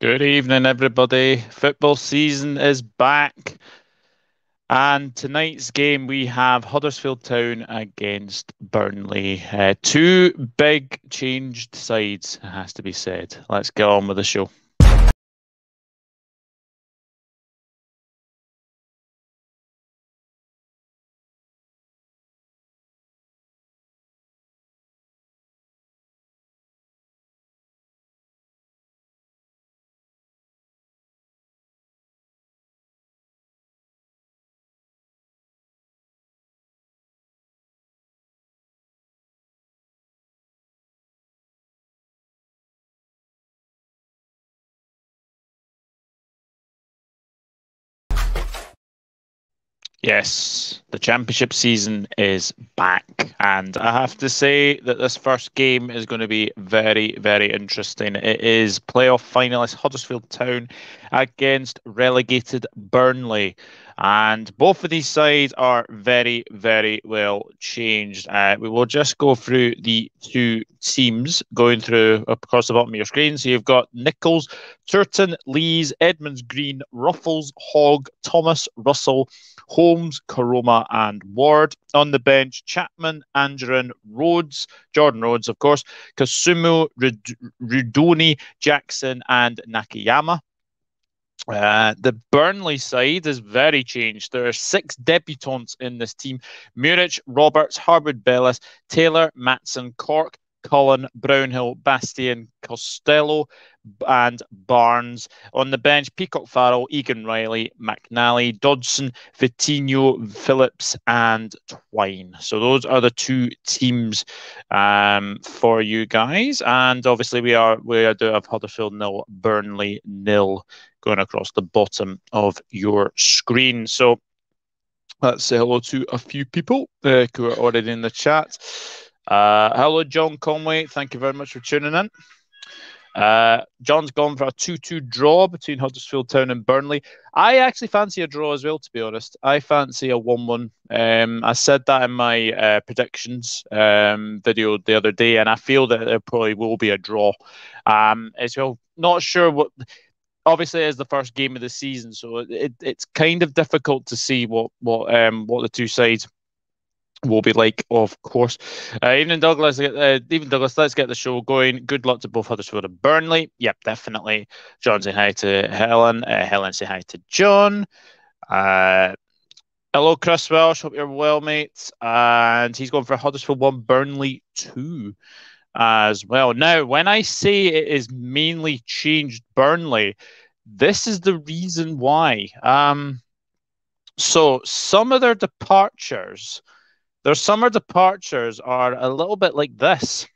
Good evening, everybody. Football season is back. And tonight's game, we have Huddersfield Town against Burnley. Two big changed sides, it has to be said. Let's get on with the show. Yes, the championship season is back, and I have to say that this first game is going to be very, very interesting. It is playoff finalist Huddersfield Town against relegated Burnley, and both of these sides are very, very well changed. We will just go through the two teams, going through across the bottom of your screen. So you've got Nichols, Turton, Lees, Edmonds, Green, Ruffles, Hogg, Thomas, Russell, Holmes, Karoma, and Ward. On the bench, Chapman, Angerin, Rhodes, Jordan Rhodes, of course, Kasumu, Rudoni, Jackson, and Nakayama. The Burnley side is very changed. There are 6 debutants in this team: Muric, Roberts, Harwood Bellis, Taylor, MAATSEN, Cork, Cullen, Brownhill, Bastian, Costello, and Barnes. On the bench, Peacock Farrell, Egan Riley, McNally, Dodson, Vitinho, Phillips, and Twine. So those are the two teams for you guys. And obviously we do have Huddersfield 0, Burnley 0 going across the bottom of your screen. So let's say hello to a few people who are already in the chat. Hello, John Conway. Thank you very much for tuning in. John's gone for a 2-2 draw between Huddersfield Town and Burnley. I actually fancy a draw as well, to be honest. I fancy a 1-1. I said that in my predictions video the other day, and I feel that there probably will be a draw. As well, not sure what. Obviously, it is the first game of the season, so it's kind of difficult to see what the two sides will be like, of course. Evening Douglas, let's get the show going. Good luck to both Huddersfield and Burnley. Yep, definitely. John, say hi to Helen. Helen, say hi to John. Hello, Chris Welsh. Hope you're well, mates. And he's going for Huddersfield 1, Burnley 2 as well. Now, when I say it is mainly changed Burnley, this is the reason why. So some of their departures are a little bit like this.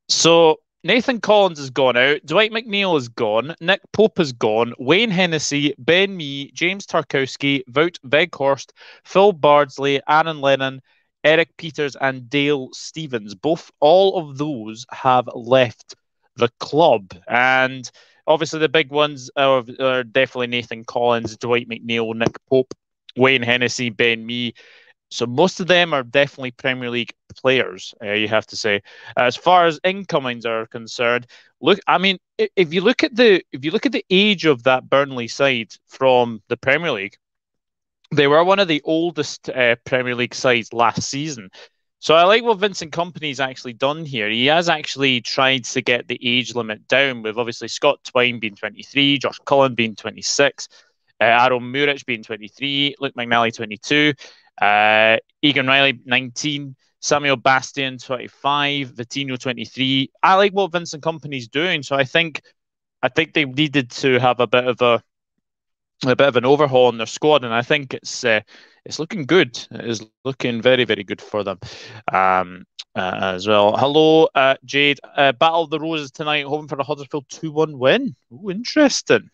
So Nathan Collins has gone out, Dwight McNeil is gone, Nick Pope is gone, Wayne Hennessy, Ben Mee, James Tarkowski, Wout Weghorst, Phil Bardsley, Aaron Lennon, Eric Peters, and Dale Stevens. All of those have left the club. And obviously the big ones are definitely Nathan Collins, Dwight McNeil, Nick Pope, Wayne Hennessy, Ben Mee. So most of them are definitely Premier League players, you have to say. As far as incomings are concerned, if you look at the age of that Burnley side from the Premier League, they were one of the oldest Premier League sides last season. So I like what Vincent Kompany's actually done here. He has actually tried to get the age limit down, with obviously Scott Twine being 23, Josh Cullen being 26, Aaron Muric being 23, Luke McNally 22, Egan Riley 19, Samuel Bastian 25, Vitinho 23. I like what Vincent Kompany's doing, so I think they needed to have a bit of an overhaul in their squad, and I think it's looking good. It is looking very, very good for them as well. Hello, Jade. Battle of the Roses tonight, hoping for a Huddersfield 2-1 win. Ooh, interesting.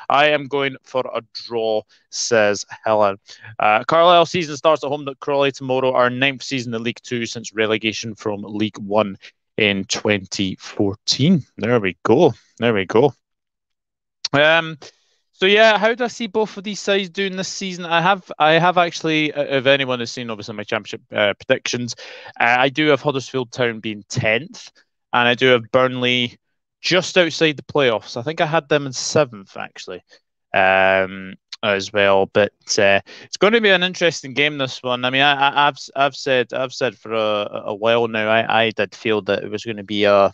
I am going for a draw, says Helen. Carlisle season starts at home at Crawley tomorrow, our 9th season in League 2 since relegation from League 1 in 2014. There we go. So yeah, how do I see both of these sides doing this season? I have actually, if anyone has seen obviously my championship predictions, I do have Huddersfield Town being 10th, and I do have Burnley just outside the playoffs. I think I had them in seventh actually, as well. But it's going to be an interesting game. This one. I mean, I've said for a while now. I did feel that it was going to be a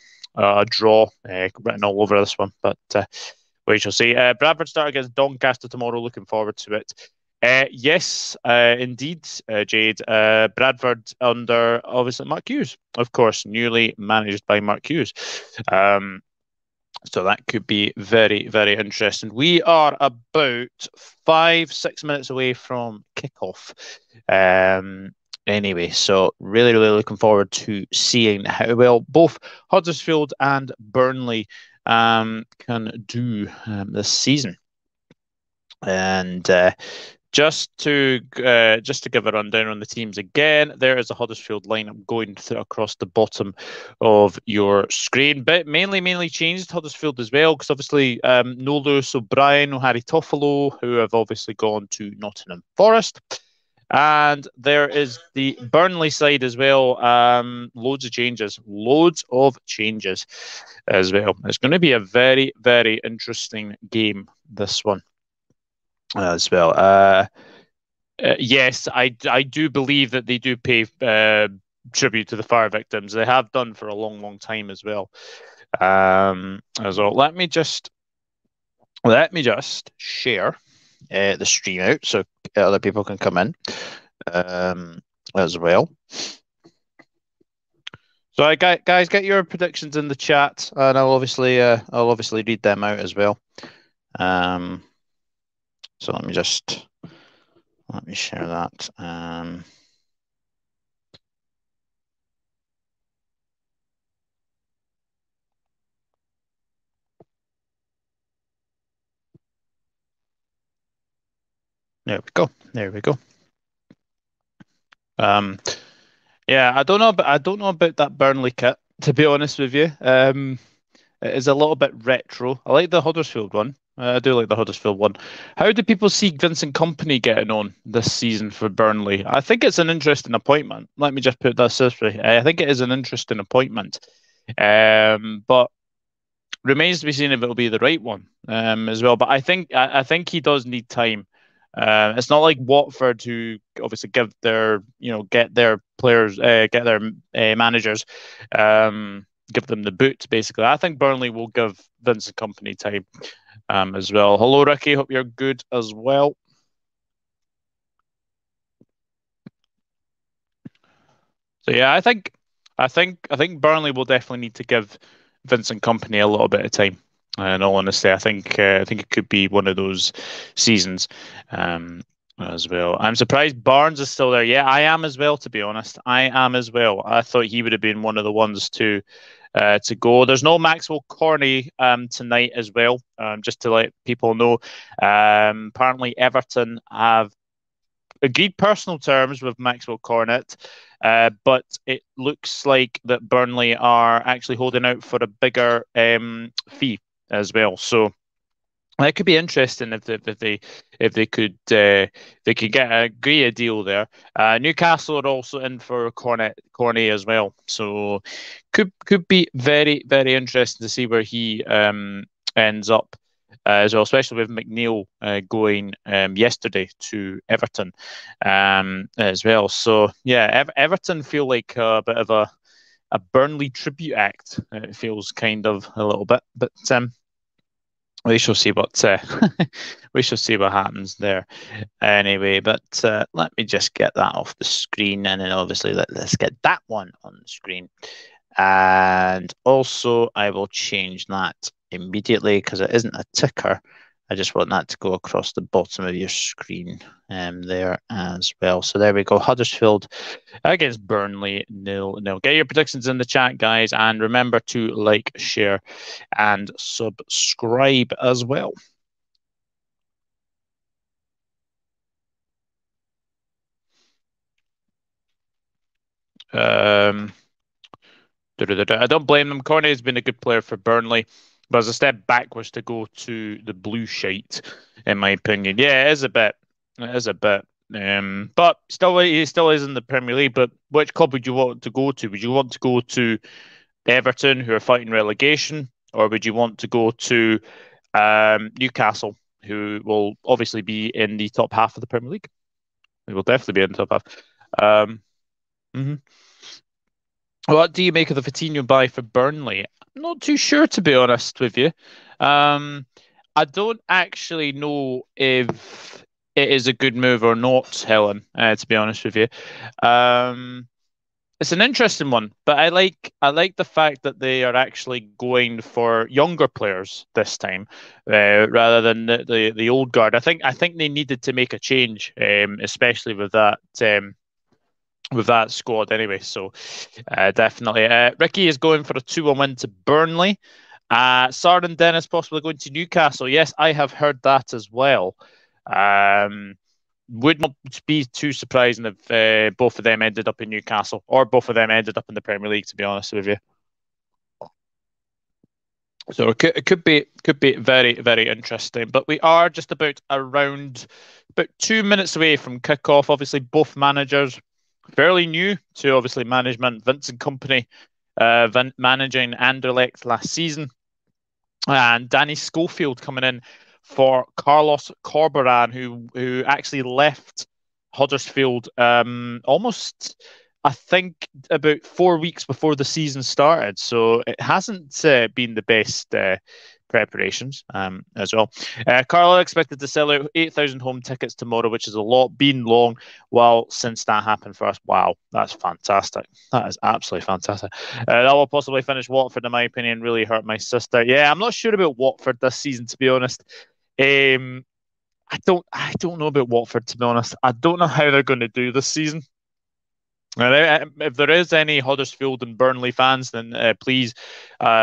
draw written all over this one, but we shall see. Bradford start against Doncaster tomorrow. Looking forward to it. Yes, indeed, Jade. Bradford under obviously Mark Hughes, of course, newly managed by Mark Hughes. Um, so that could be very, very interesting. We are about 5, 6 minutes away from kickoff. Um, anyway, so really, really looking forward to seeing how well both Huddersfield and Burnley can do this season. And just to give a rundown on the teams again, there is a Huddersfield lineup going through across the bottom of your screen, but mainly changed Huddersfield as well because obviously no Lewis O'Brien, no Harry Toffolo, who have obviously gone to Nottingham Forest. And there is the Burnley side as well. Loads of changes as well. It's going to be a very, very interesting game, this one as well. Yes, I do believe that they do pay tribute to the fire victims. They have done for a long, long time as well. As well. Let me just share the stream out so other people can come in as well. So, guys, get your predictions in the chat, and I'll obviously read them out as well. So let me share that. There we go. There we go. Yeah, I don't know about that Burnley kit, to be honest with you. It is a little bit retro. I like the Huddersfield one. I do like the Huddersfield one. How do people see Vincent Kompany getting on this season for Burnley? I think it's an interesting appointment. Let me just put that this way. I think it is an interesting appointment. But remains to be seen if it'll be the right one as well. But I think he does need time. It's not like Watford who obviously get their players, get their managers, give them the boot. Basically, I think Burnley will give Vincent Kompany time as well. Hello, Ricky. Hope you're good as well. So yeah, I think Burnley will definitely need to give Vincent Kompany a little bit of time. In all honesty, I think it could be one of those seasons as well. I'm surprised Barnes is still there. Yeah, I am as well. To be honest, I am as well. I thought he would have been one of the ones to go. There's no Maxwell Corney tonight as well. Just to let people know, apparently Everton have agreed personal terms with Maxwell Cornet, but it looks like that Burnley are actually holding out for a bigger fee as well. So that could be interesting if they could agree a deal there. Newcastle are also in for Cornet as well. So could be very, very interesting to see where he ends up as well, especially with McNeil going yesterday to Everton as well. So yeah, Everton feel like a bit of a Burnley tribute act. It feels kind of a little bit, but we shall see what we shall see what happens there. Anyway, but let me just get that off the screen, and then obviously let's get that one on the screen. And also, I will change that immediately because it isn't a ticker. I just want that to go across the bottom of your screen there as well. So there we go. Huddersfield against Burnley 0-0. Get your predictions in the chat, guys, and remember to like, share, and subscribe as well. I don't blame them. Cornet has been a good player for Burnley, but as a step backwards to go to the blue shite, in my opinion. Yeah, it is a bit. It is a bit. But still, he still is in the Premier League. But which club would you want to go to? Would you want to go to Everton, who are fighting relegation, or would you want to go to Newcastle, who will obviously be in the top half of the Premier League? They will definitely be in the top half. Mhm. What do you make of the Coutinho buy for Burnley? I'm not too sure, to be honest with you. Um, I don't actually know if it is a good move or not, Helen, to be honest with you. Um, it's an interesting one, but I like the fact that they are actually going for younger players this time, rather than the old guard. I think they needed to make a change, especially with that squad anyway. So definitely, Ricky is going for a 2-1 win to Burnley. Sard and Dennis possibly going to Newcastle. Yes, I have heard that as well. Um, would not be too surprising if both of them ended up in Newcastle, or both of them ended up in the Premier League, to be honest with you. So it could be very, very interesting. But we are just about 2 minutes away from kickoff. Obviously, both managers fairly new to obviously management. Vincent Kompany managing Anderlecht last season, and Danny Schofield coming in for Carlos Corberan, who actually left Huddersfield almost, I think, about 4 weeks before the season started. So it hasn't been the best preparations as well. Carlo expected to sell out 8,000 home tickets tomorrow, which is a lot, been long. Well, since that happened for us, wow, that's fantastic. That is absolutely fantastic. That will possibly finish Watford, in my opinion. Really hurt my sister. Yeah, I'm not sure about Watford this season, to be honest. Um, I don't know about Watford, to be honest. I don't know how they're going to do this season. If there is any Huddersfield and Burnley fans, then please,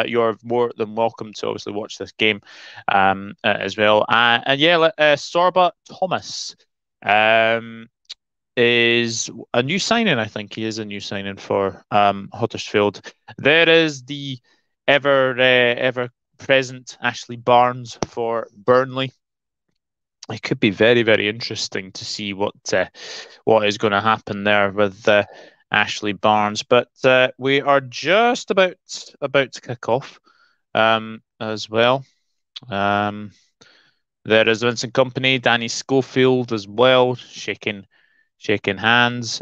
you're more than welcome to obviously watch this game as well. And yeah, Sorba Thomas um, is a new signing. I think he is a new signing for Huddersfield. There is the ever present Ashley Barnes for Burnley. It could be very, very interesting to see what is going to happen there with Ashley Barnes. But we are just about to kick off as well. Um, there is Vincent Kompany, Danny Schofield as well, shaking hands.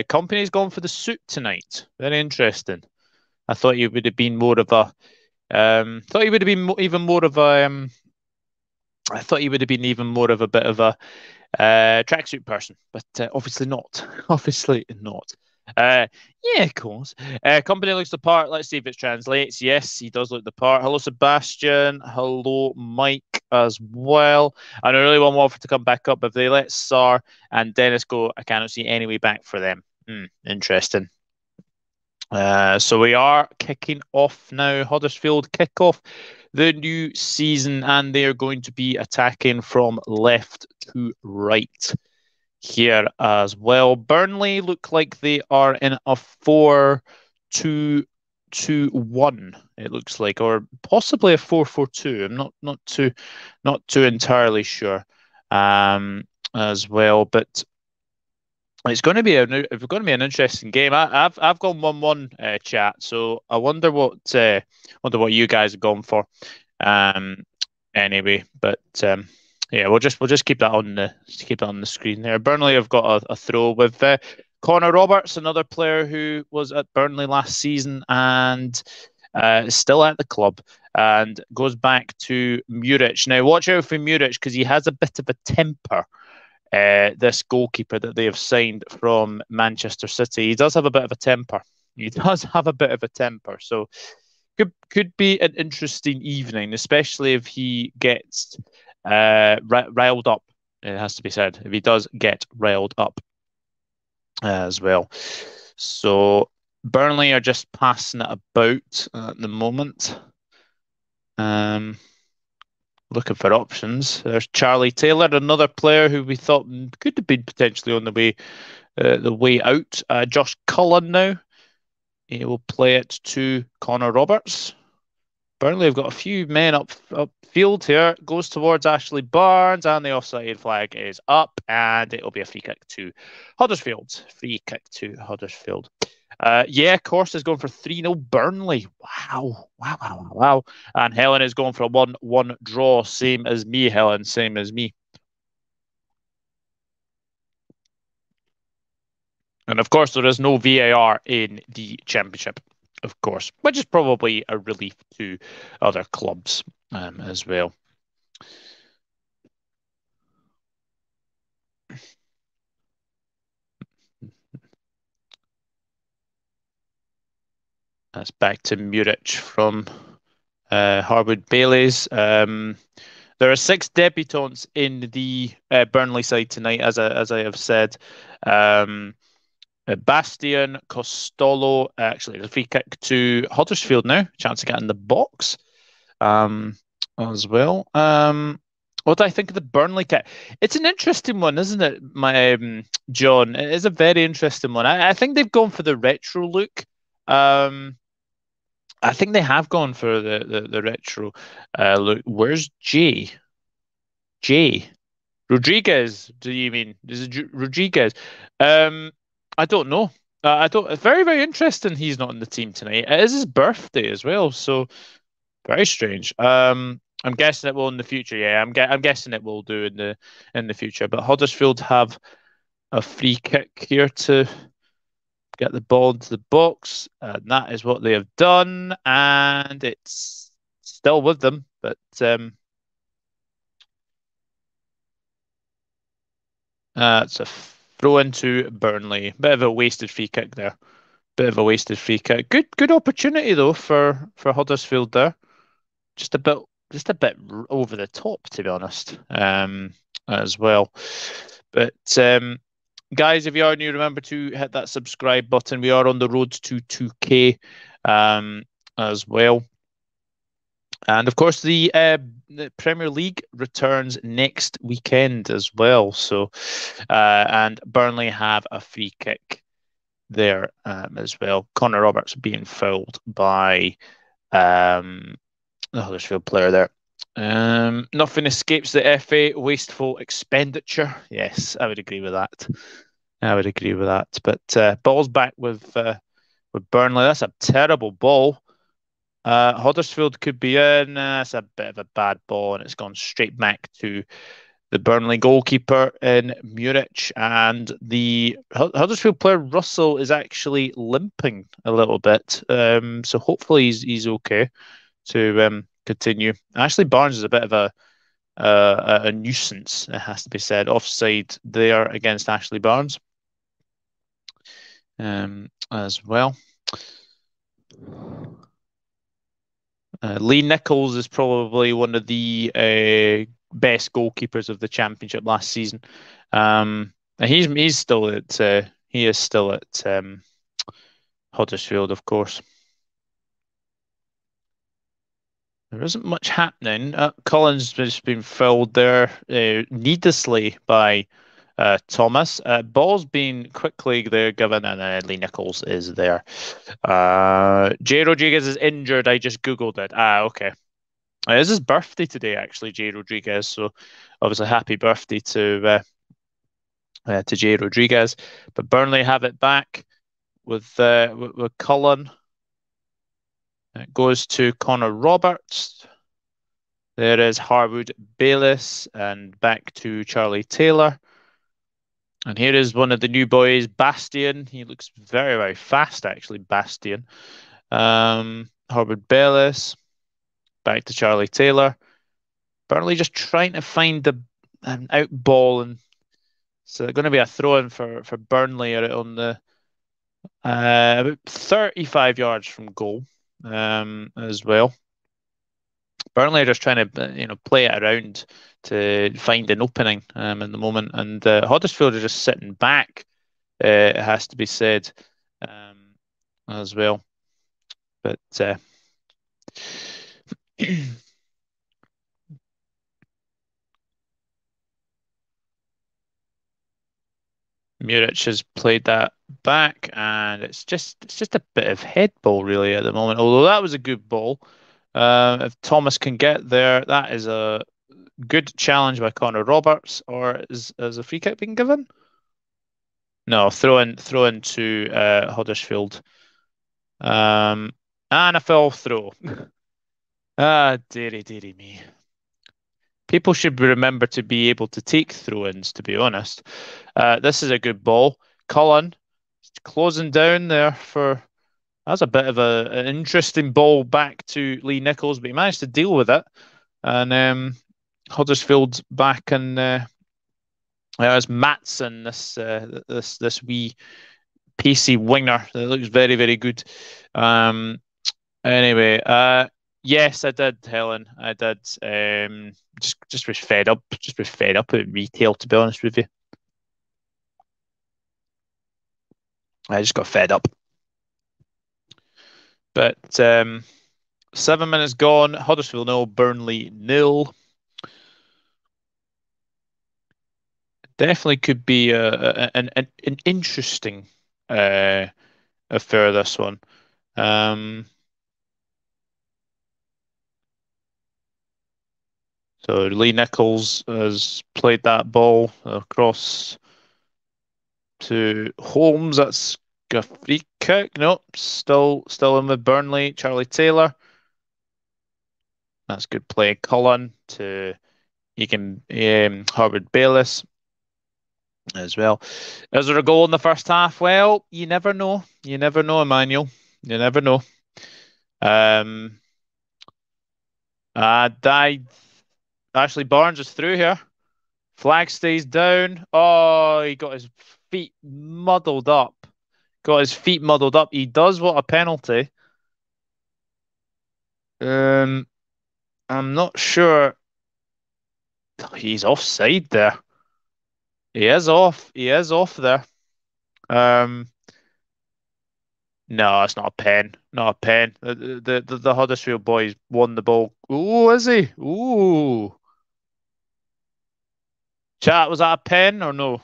Company's gone for the suit tonight. Very interesting. I thought you would have been more of a. Thought you would have been even more of a. I thought you would have been even more of a bit of a tracksuit person, but obviously not. Obviously not. Uh, yeah, of course. Company looks the part. Let's see if it translates. Yes, he does look the part. Hello, Sebastian. Hello, Mike, as well. And I really want Watford to come back up. If they let Sar and Dennis go, I cannot see any way back for them. Interesting. So we are kicking off now. Huddersfield kick off the new season, and they are going to be attacking from left to right here as well. Burnley look like they are in a 4-2-2-1. It looks like, or possibly a 4-4-2. I'm not too entirely sure as well, but. It's going to be an interesting game. I've gone 1-1 chat, so I wonder what you guys have gone for. Um, anyway, but yeah, we'll just keep that on the screen there. Burnley have got a throw with Connor Roberts, another player who was at Burnley last season and is still at the club and goes back to Muric. Now, watch out for Muric because he has a bit of a temper. This goalkeeper that they have signed from Manchester City. He does have a bit of a temper. He does have a bit of a temper. So could be an interesting evening, especially if he gets riled up. It has to be said, if he does get riled up as well. So Burnley are just passing it about at the moment. Looking for options. There's Charlie Taylor, another player who we thought could have been potentially on the way out. Josh Cullen now. He will play it to Connor Roberts. Burnley have got a few men up field here. Goes towards Ashley Barnes, and the offside flag is up, and it will be a free kick to Huddersfield. Free kick to Huddersfield. Yeah, Corsa is going for 3-0 Burnley. Wow. Wow, wow, wow, wow. And Helen is going for a 1-1 draw. Same as me, Helen. Same as me. And of course, there is no VAR in the Championship, of course, which is probably a relief to other clubs as well. That's back to Muric from Harwood Bailey's. There are six debutants in the Burnley side tonight, as I have said. Um, Bastian, Costello, actually, the free kick to Huddersfield now. Chance to get in the box um, as well. What do I think of the Burnley kit? It's an interesting one, isn't it, my John? It is a very interesting one. I think they've gone for the retro look. Um, I think they have gone for the retro look. Where's Jay? Jay Rodriguez? Do you mean is it Rodriguez? Um, I don't know. I don't. It's very very interesting. He's not in the team tonight. It is his birthday as well, so very strange. I'm guessing it will in the future. Yeah, I'm guessing it will do in the future. But Huddersfield have a free kick here to get the ball into the box, and that is what they have done, and it's still with them. But it's a throw into Burnley. Bit of a wasted free kick there. Bit of a wasted free kick. Good opportunity though for Huddersfield there. Just a bit just a bit over the top to be honest. As well. But guys, if you are new, remember to hit that subscribe button. We are on the road to 2K as well. And of course, the Premier League returns next weekend as well. So, and Burnley have a free kick there as well. Connor Roberts being fouled by the Huddersfield player there. Nothing escapes the FA wasteful expenditure. Yes, I would agree with that. I would agree with that. But ball's back with Burnley. That's a terrible ball. Huddersfield could be in. It's a bit of a bad ball, and it's gone straight back to the Burnley goalkeeper in Muric. And the Huddersfield player Russell is actually limping a little bit. So hopefully he's okay to continue. Ashley Barnes is a bit of a nuisance, it has to be said. Offside there against Ashley Barnes as well. Lee Nichols is probably one of the best goalkeepers of the championship last season. And he's still at he is still at Huddersfield, of course. There isn't much happening. Collins has been fouled there needlessly by Thomas. Ball's been quickly there given, and Lee Nichols is there. Jay Rodriguez is injured. I just Googled it. Okay. It is his birthday today, actually, Jay Rodriguez. So obviously, happy birthday to Jay Rodriguez. But Burnley have it back with Cullen. It goes to Connor Roberts. There is Harwood Bayliss and back to Charlie Taylor. And here is one of the new boys, Bastian. He looks very, very fast, actually, Bastian. Harwood Bayliss. Back to Charlie Taylor. Burnley just trying to find an out ball. And so going to be a throw-in for Burnley on the about 35 yards from goal as well. Burnley are just trying to play it around to find an opening in the moment, and Huddersfield are just sitting back. It has to be said as well, but Muric has played that back, and it's just a bit of head ball really at the moment. Although that was a good ball, if Thomas can get there, that is a good challenge by Connor Roberts, or is a free kick being given? No, throw in to Huddersfield. Um, and a foul throw. Ah, dearie me. People should remember to be able to take throw-ins, to be honest. This is a good ball. Cullen closing down there for that's a bit of an interesting ball back to Lee Nichols, but he managed to deal with it. And Huddersfield back and there's MAATSEN, this wee pacey winger that looks very, very good. Um, anyway, yes, I did, Helen. I did. Just was fed up. Just was fed up at retail, to be honest with you. I just got fed up. But 7 minutes gone. Huddersfield 0, Burnley 0. Definitely could be an interesting uh, affair, this one. Um, so Lee Nichols has played that ball across to Holmes. That's a free kick. Nope, still in with Burnley. Charlie Taylor. That's good play. Cullen to Egan Harvard Bayliss as well. Is there a goal in the first half? Well, you never know. You never know, Emmanuel. You never know. Um, died. Ashley Barnes is through here. Flag stays down. Oh, he got his feet muddled up. Got his feet muddled up. He does want a penalty. Um, I'm not sure. He's offside there. He is off. He is off there. Um, no, it's not a pen. Not a pen. The Huddersfield boys won the ball. Ooh, is he? Ooh. Chat, was that a pen or no?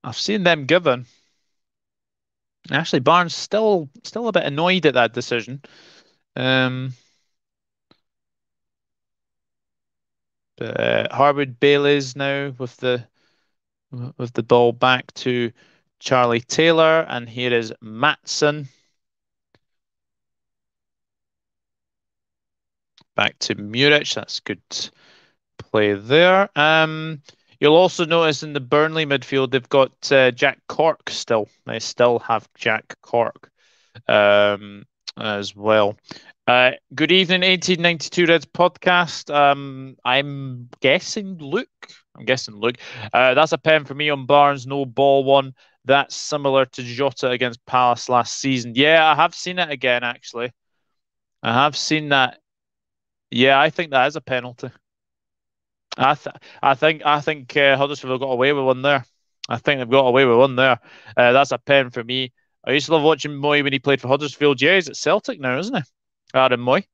I've seen them given. Actually, Barnes still a bit annoyed at that decision. Um, but Harwood Bailey's now with the ball back to Charlie Taylor, and here is MAATSEN back to Muric. That's good play there. You'll also notice in the Burnley midfield they've got Jack Cork still. They still have Jack Cork as well. Good evening, 1892 Reds podcast. I'm guessing Luke. That's a pen for me on Barnes. No ball one. That's similar to Jota against Palace last season. Yeah, I have seen it again, actually. I have seen that. Yeah, I think that is a penalty. I think Huddersfield got away with one there. I think they've got away with one there. That's a pen for me. I used to love watching Moy when he played for Huddersfield. Yeah, he's at Celtic now, isn't he? Aaron Moy.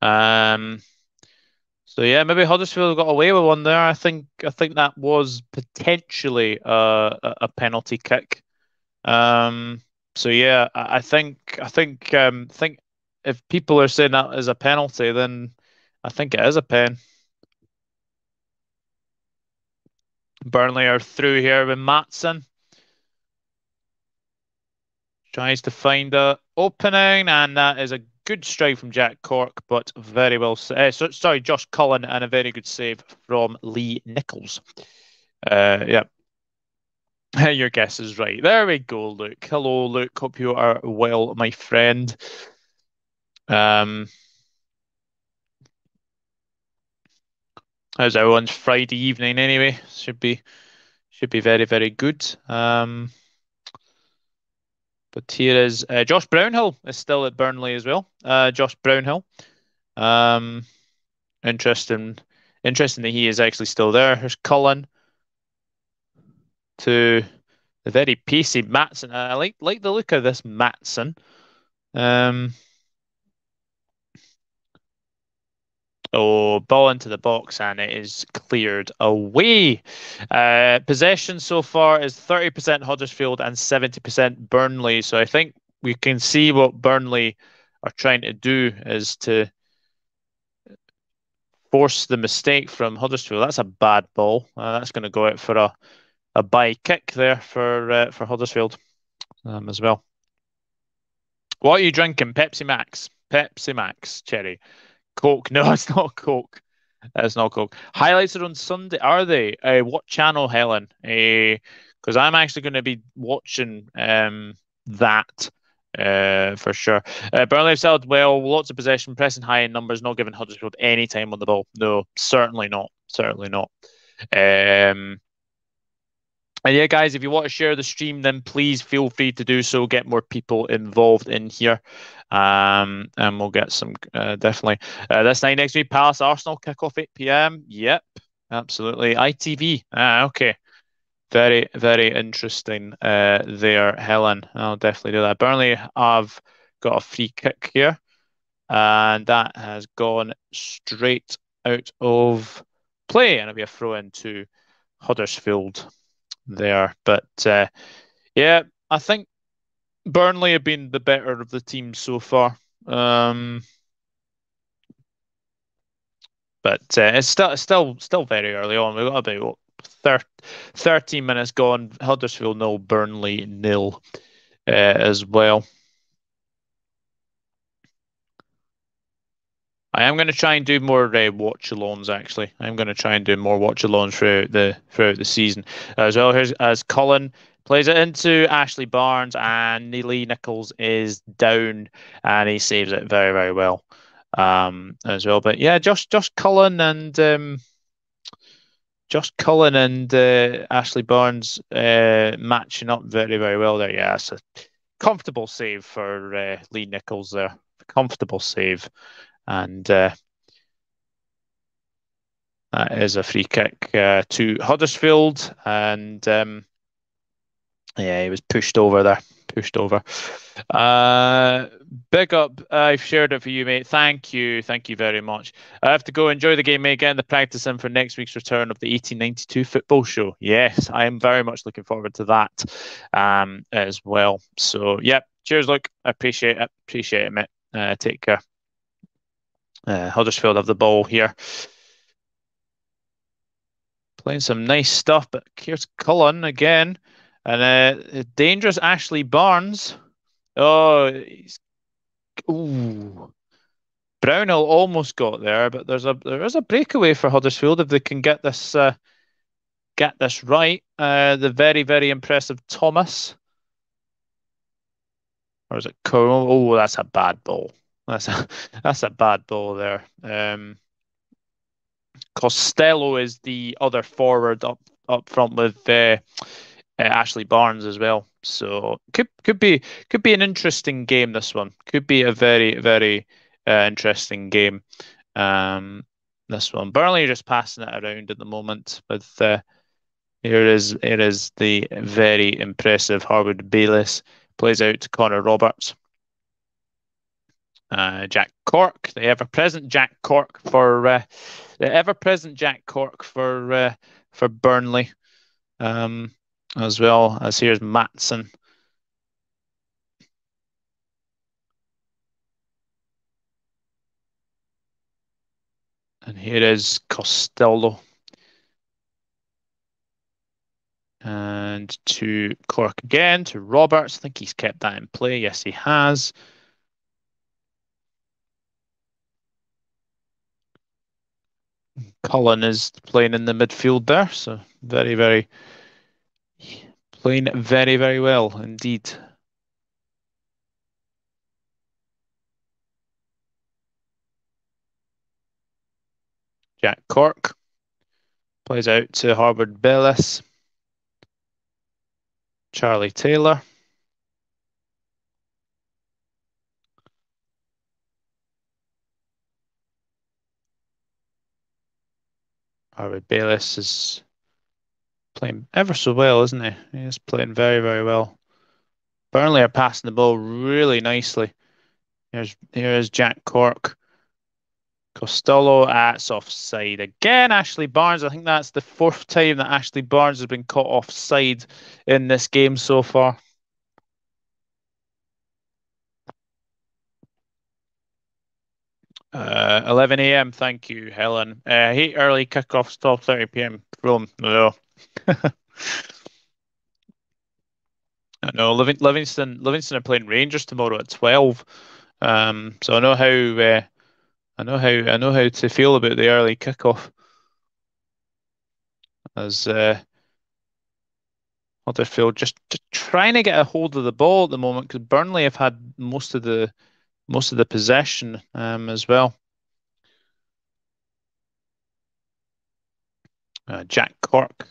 Um, so yeah, maybe Huddersfield got away with one there. I think that was potentially a penalty kick. Um, so yeah, I think if people are saying that is a penalty, then I think it is a pen. Burnley are through here with MAATSEN. Tries to find a opening, and that is a good strike from Jack Cork, but very well. Sorry, Josh Cullen, and a very good save from Lee Nichols. Yeah, your guess is right. There we go, Luke. Hello, Luke. Hope you are well, my friend. Um, how's everyone's Friday evening anyway? Should be very, very good. But here is Josh Brownhill is still at Burnley as well. Josh Brownhill. Um, interesting, interesting that he is actually still there. Here's Cullen to the very pacey MAATSEN. I like the look of this MAATSEN. Um, ball into the box and it is cleared away. Possession so far is 30% Huddersfield and 70% Burnley. So I think we can see what Burnley are trying to do is to force the mistake from Huddersfield. That's a bad ball. That's going to go out for a bye kick there for Huddersfield as well. What are you drinking? Pepsi Max. Pepsi Max, cherry. Coke. No, it's not Coke. It's not Coke. Highlights are on Sunday, are they? What channel, Helen? Because I'm actually going to be watching that for sure. Burnley have settled well, lots of possession, pressing high in numbers, not giving Huddersfield any time on the ball. No, certainly not. Certainly not. And yeah, guys, if you want to share the stream, then please feel free to do so. Get more people involved in here. And we'll get some definitely. This night next week, Palace Arsenal kickoff 8 p.m. Yep, absolutely. ITV. Okay. Very, very interesting there, Helen. I'll definitely do that. Burnley have got a free kick here, and that has gone straight out of play, and it'll be a throw into Huddersfield there. But yeah, I think Burnley have been the better of the teams so far. But it's still very early on. We've got about 13 minutes gone. Huddersfield 0, Burnley 0 as well. I am going to try and do more watch-alongs. Actually, I'm going to try and do more watch-alongs throughout the season as well. Here's as Cullen plays it into Ashley Barnes, and Lee Nichols is down, and he saves it very, very well as well. But yeah, Josh Cullen and Ashley Barnes matching up very, very well there. Yeah, it's a comfortable save for Lee Nichols there. Comfortable save. And that is a free kick to Huddersfield. And yeah, he was pushed over there. Pushed over. Big up. I've shared it for you, mate. Thank you. Thank you very much. I have to go enjoy the game, mate. Getting the practice in for next week's return of the 1892 football show. Yes, I am very much looking forward to that as well. So, yeah. Cheers, Luke. I appreciate it. Appreciate it, mate. Take care. Huddersfield have the ball here. Playing some nice stuff, but here's Cullen again. And dangerous Ashley Barnes. Oh, ooh. Brownhill almost got there, but there is a breakaway for Huddersfield if they can get this right. The very, very impressive Thomas. Or is it Curl? Oh, that's a bad ball. That's a bad ball there. Costello is the other forward up front with Ashley Barnes as well. So could be an interesting game. This one could be a very, very interesting game. This one, Burnley are just passing it around at the moment. With here is the very impressive Harwood Bayliss plays out to Connor Roberts. Jack Cork, the ever-present Jack Cork for Burnley, as well as here's MAATSEN. And here is Costello. And to Cork again, to Roberts. I think he's kept that in play. Yes, he has. Cullen is playing in the midfield there, so very, very playing very, very well indeed. Jack Cork plays out to Harwood Bellis. Charlie Taylor. Harwood Bellis is playing ever so well, isn't he? He's playing very, very well. Burnley are passing the ball really nicely. Here's Jack Cork. Costello, that's offside again. Ashley Barnes, I think that's the fourth time that Ashley Barnes has been caught offside in this game so far. 11 a.m. Thank you, Helen. I hate early kickoffs, 12:30 p.m. Rome. No. I know Livingston are playing Rangers tomorrow at 12. So I know how to feel about the early kickoff as Huddersfield just trying to get a hold of the ball at the moment because Burnley have had most of the possession as well. Jack Cork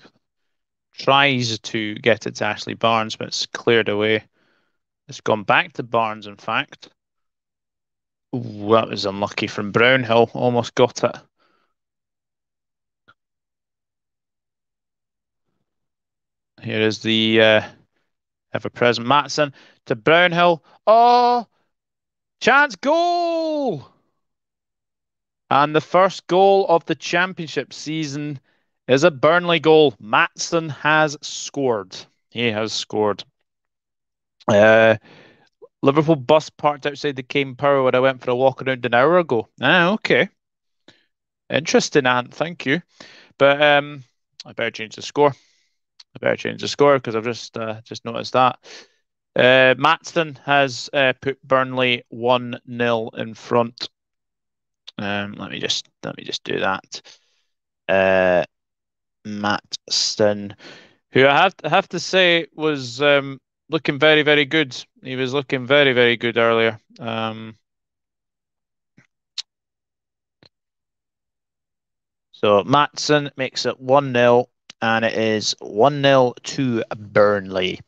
tries to get it to Ashley Barnes, but it's cleared away. It's gone back to Barnes, in fact. Ooh, that was unlucky from Brownhill. Almost got it. Here is the ever-present MAATSEN to Brownhill. Oh, chance goal! And the first goal of the championship season is a Burnley goal. MAATSEN has scored. He has scored. Uh, Liverpool bus parked outside the Cane Power where I went for a walk around an hour ago. Ah, okay. Interesting, Ant. Thank you. But I better change the score. I better change the score because I've just noticed that. MAATSEN has put Burnley 1-0 in front. Let me just do that. Uh, MAATSEN, who I have to say was looking very, very good. He was looking very, very good earlier. So MAATSEN makes it 1-0, and it is 1-0 to Burnley.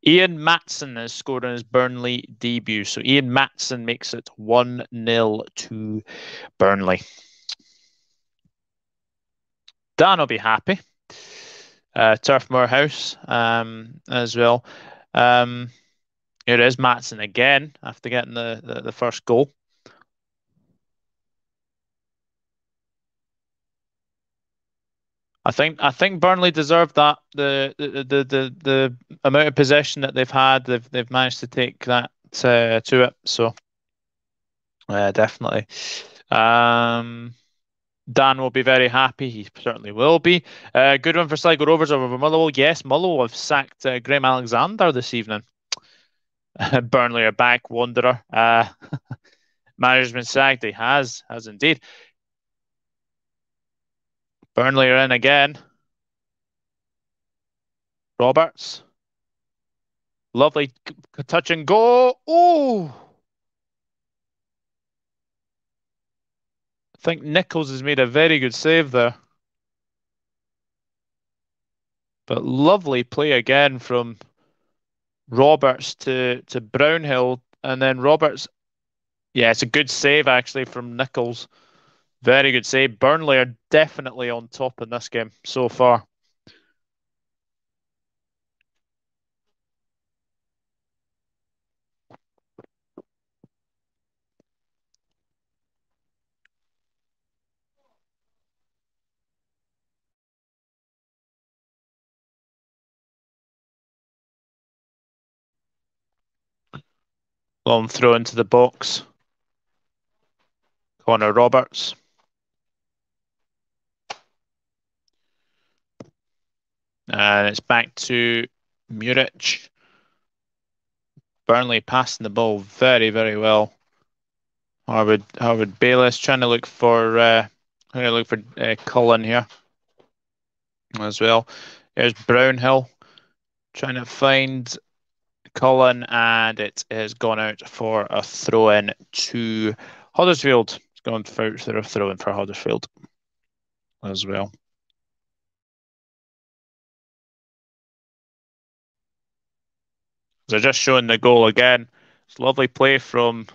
Ian MAATSEN has scored on his Burnley debut. So Ian MAATSEN makes it 1-0 to Burnley. Dan will be happy. Turf Moor House as well. Here is MAATSEN again after getting the first goal. I think Burnley deserved that. The amount of possession that they've had, they've managed to take that to it. So definitely. Um, Dan will be very happy. He certainly will be. Good one for Sligo Rovers over Motherwell. Yes, Motherwell have sacked Graham Alexander this evening. Burnley are back. Wanderer. Management sacked. He has indeed. Burnley are in again. Roberts. Lovely touch and go. Oh, I think Nichols has made a very good save there. But lovely play again from Roberts to Brownhill. And then Roberts, yeah, it's a good save actually from Nichols. Very good save. Burnley are definitely on top in this game so far. Long throw into the box. Connor Roberts. And it's back to Muric. Burnley passing the ball very, very well. Harwood Bayless trying to look for Cullen here as well. There's Brownhill trying to find Cullen, and it has gone out for a throw in to Huddersfield. It's gone for a throw in for Huddersfield as well. So just showing the goal again. It's a lovely play from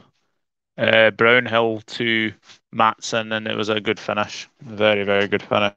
Brownhill to MAATSEN, and it was a good finish. Very, very good finish.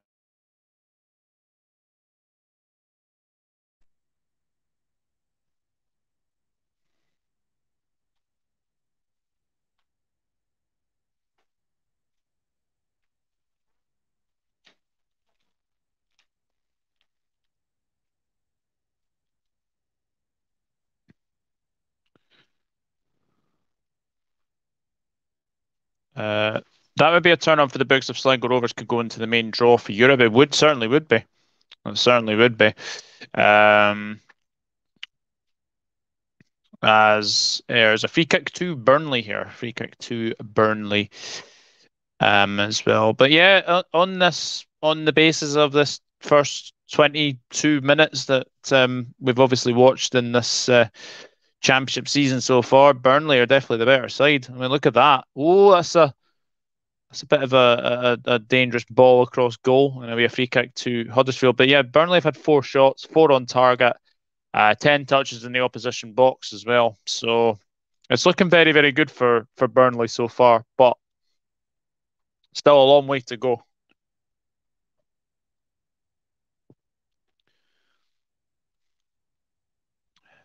That would be a turn on for the books if Sligo Rovers could go into the main draw for Europe. It would certainly would be. It certainly would be. As there's a free kick to Burnley here. Free kick to Burnley as well. But yeah, on the basis of this first 22 minutes that we've obviously watched in this championship season so far, Burnley are definitely the better side. I mean, look at that. Oh, that's a bit of a dangerous ball across goal, and it'll be a free kick to Huddersfield. But yeah, Burnley have had 4 shots, 4 on target, 10 touches in the opposition box as well. So it's looking very, very good for Burnley so far, but still a long way to go.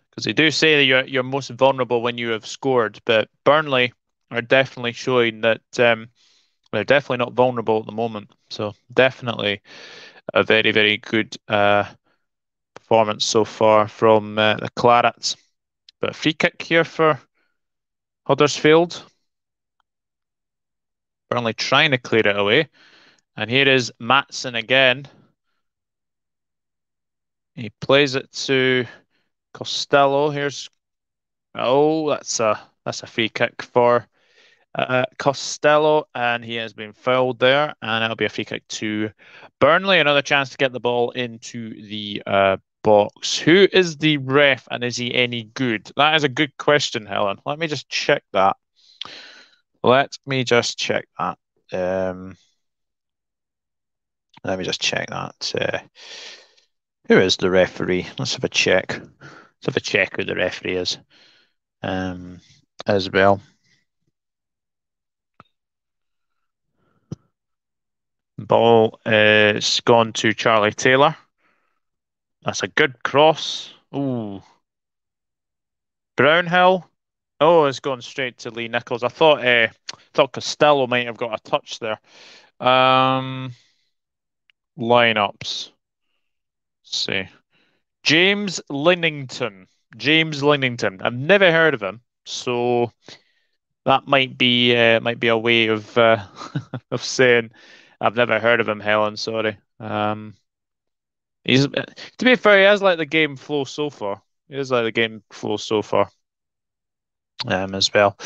Because they do say that you're most vulnerable when you have scored, but Burnley are definitely showing that they're definitely not vulnerable at the moment. So definitely a very, very good performance so far from the Clarets. But a free kick here for Huddersfield. Burnley trying to clear it away. And here is MAATSEN again. He plays it to Costello. That's a free kick for Costello, and he has been fouled there, and it'll be a free kick to Burnley. Another chance to get the ball into the box. Who is the ref, and is he any good? That is a good question, Helen. Let me just check that. Let me just check that. Let me just check that. Who is the referee? Let's have a check. Let's have a check who the referee is as well. Ball is gone to Charlie Taylor. That's a good cross. Ooh. Brownhill. Oh, it's gone straight to Lee Nichols. I thought Costello might have got a touch there. Lineups. Let's see. James Linnington. James Linnington. I've never heard of him, so that might be a way of of saying I've never heard of him, Helen. Sorry. He's to be fair, he has let the game flow so far. He has let the game flow so far, as well.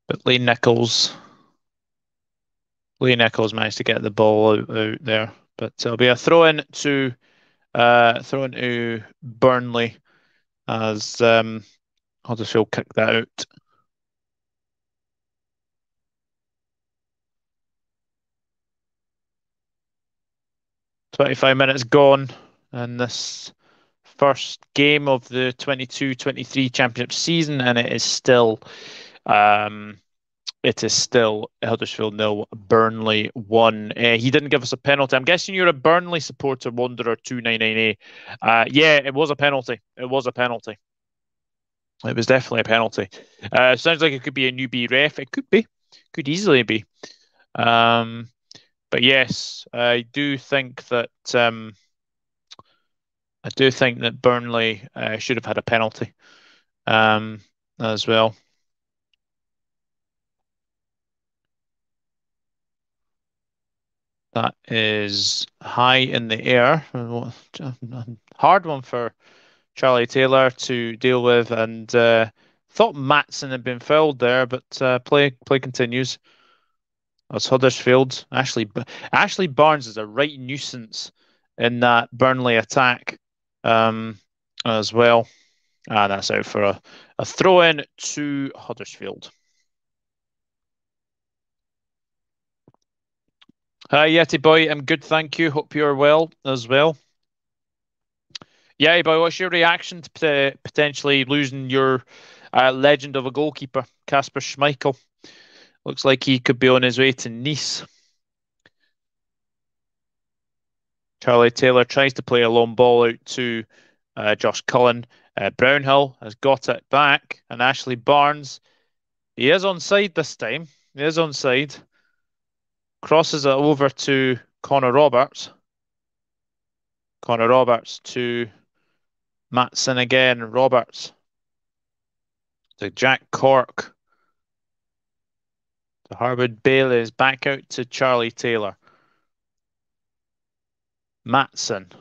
But Lee Nichols managed to get the ball out there. But it'll be a throw in to Burnley as Huddersfield kick that out. 25 minutes gone, and this first game of the 22-23 championship season, and it is still Huddersfield 0, Burnley 1. He didn't give us a penalty. I'm guessing you're a Burnley supporter, Wanderer 299A. Yeah, it was a penalty. It was a penalty. It was definitely a penalty. Sounds like it could be a newbie ref. It could be. Could easily be. But yes, I do think that Burnley should have had a penalty as well. That is high in the air. Hard one for Charlie Taylor to deal with, and thought MAATSEN had been fouled there, but play continues. That's Huddersfield. Ashley Barnes is a right nuisance in that Burnley attack as well. And that's out for a throw in to Huddersfield. Hi, Yeti boy. I'm good, thank you. Hope you're well as well. Yeah, boy, what's your reaction to potentially losing your legend of a goalkeeper, Kasper Schmeichel? Looks like he could be on his way to Nice. Charlie Taylor tries to play a long ball out to Josh Cullen. Brownhill has got it back, and Ashley Barnes, he is onside this time. He is onside. Crosses it over to Connor Roberts. Connor Roberts to MAATSEN again. Roberts to Jack Cork. To Harwood Bailey's back out to Charlie Taylor. MAATSEN.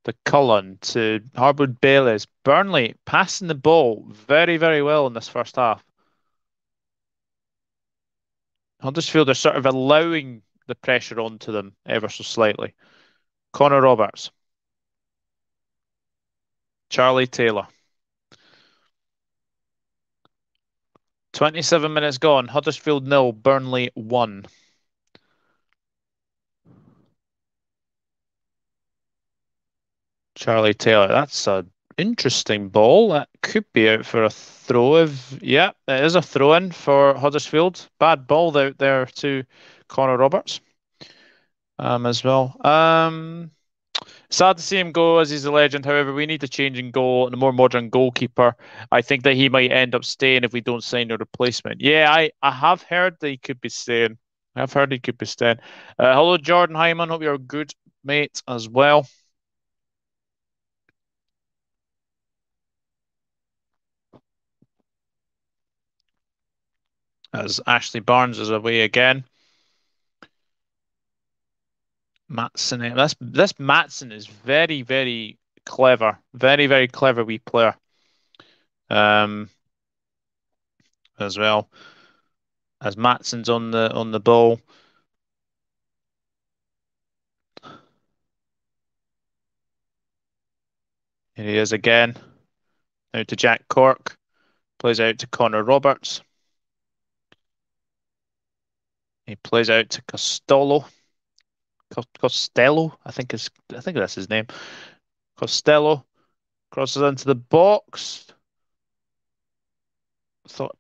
To Cullen, to Harwood Bailey's. Burnley passing the ball very, very well in this first half. Huddersfield are sort of allowing the pressure onto them ever so slightly. Connor Roberts. Charlie Taylor. 27 minutes gone. Huddersfield 0, Burnley 1. Charlie Taylor. That's a interesting ball. That could be out for a throw. Yeah, it is a throw in for Huddersfield. Bad ball out there to Connor Roberts as well. Sad to see him go as he's a legend. However, we need a change in goal and a more modern goalkeeper. I think that he might end up staying if we don't sign a replacement. Yeah, I have heard that he could be staying. I've heard he could be staying. Hello, Jordan Hyman. Hope you're good, mate, as well. As Ashley Barnes is away again. MAATSEN. This MAATSEN is very, very clever. Very, very clever wee player. As well. As MAATSEN's on the ball. Here he is again. Now to Jack Cork. Plays out to Connor Roberts. He plays out to Costello, I think that's his name. Costello crosses into the box. Thought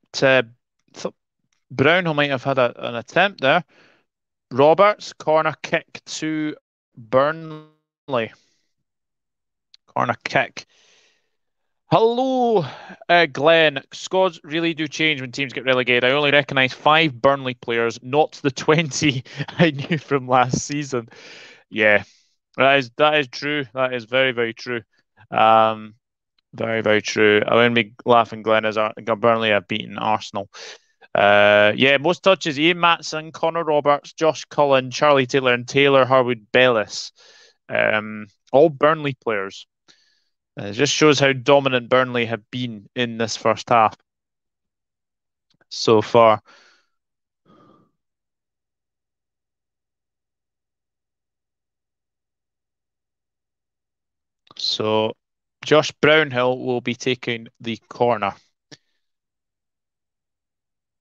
Brownhill might have had an attempt there. Roberts, corner kick to Burnley. Corner kick. Hello, Glenn. Squads really do change when teams get relegated. I only recognise 5 Burnley players, not the 20 I knew from last season. Yeah, that is true. That is very, very true. Very, very true. I wouldn't be laughing, Glenn, as Burnley have beaten Arsenal. Yeah, most touches: Ian MAATSEN, Connor Roberts, Josh Cullen, Charlie Taylor, and Taylor Harwood Bellis. All Burnley players. It just shows how dominant Burnley have been in this first half so far. So Josh Brownhill will be taking the corner.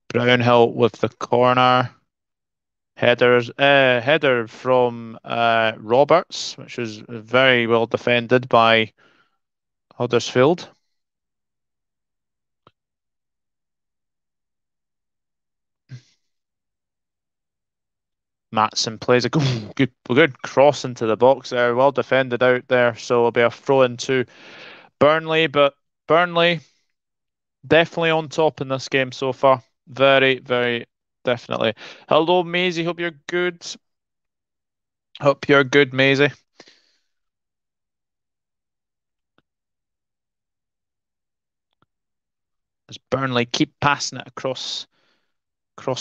Brownhill with the corner. Header from Roberts, which was very well defended by Huddersfield. MAATSEN plays a good cross into the box there. Well defended out there. So it'll be a throw into Burnley. But Burnley definitely on top in this game so far. Very, very definitely. Hello, Maisie. Hope you're good. Hope you're good, Maisie. As Burnley keep passing it across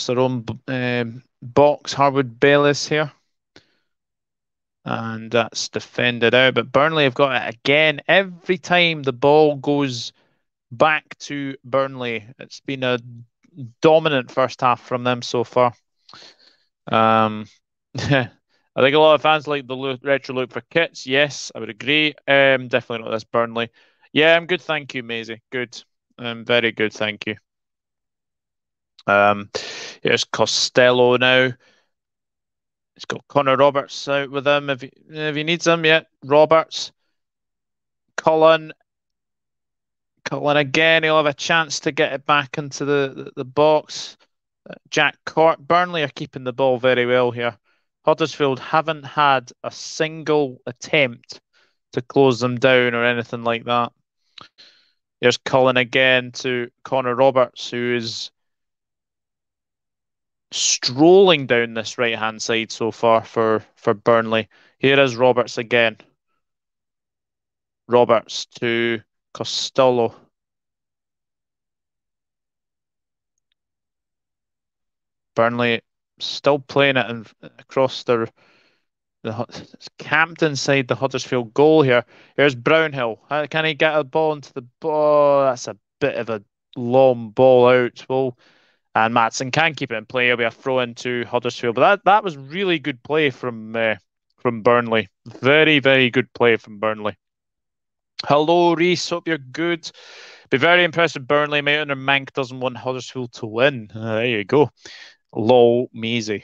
their own box. Harwood Bellis here. And that's defended out. But Burnley have got it again. Every time the ball goes back to Burnley, it's been a dominant first half from them so far. I think a lot of fans like the retro look for kits. Yes, I would agree. Definitely not this Burnley. Yeah, I'm good. Thank you, Maisie. Good. Very good. Thank you. Here's Costello now. He's got Connor Roberts out with him if he needs him. Yeah, Roberts. Cullen again. He'll have a chance to get it back into the box. Jack Cork. Burnley are keeping the ball very well here. Huddersfield haven't had a single attempt to close them down or anything like that. There's Cullen again to Connor Roberts, who is strolling down this right-hand side so far for Burnley. Here is Roberts again. Roberts to Costello. Burnley still playing it across camped inside the Huddersfield goal here. Here's Brownhill. How can he get a ball into the ball? That's a bit of a long ball out. Well, and MAATSEN can keep it in play. It'll be a throw into Huddersfield. But that was really good play from Burnley. Very, very good play from Burnley. Hello, Reese. Hope you're good. Be very impressed with Burnley. Mate, under Mank doesn't want Huddersfield to win. There you go. Lol, Measy.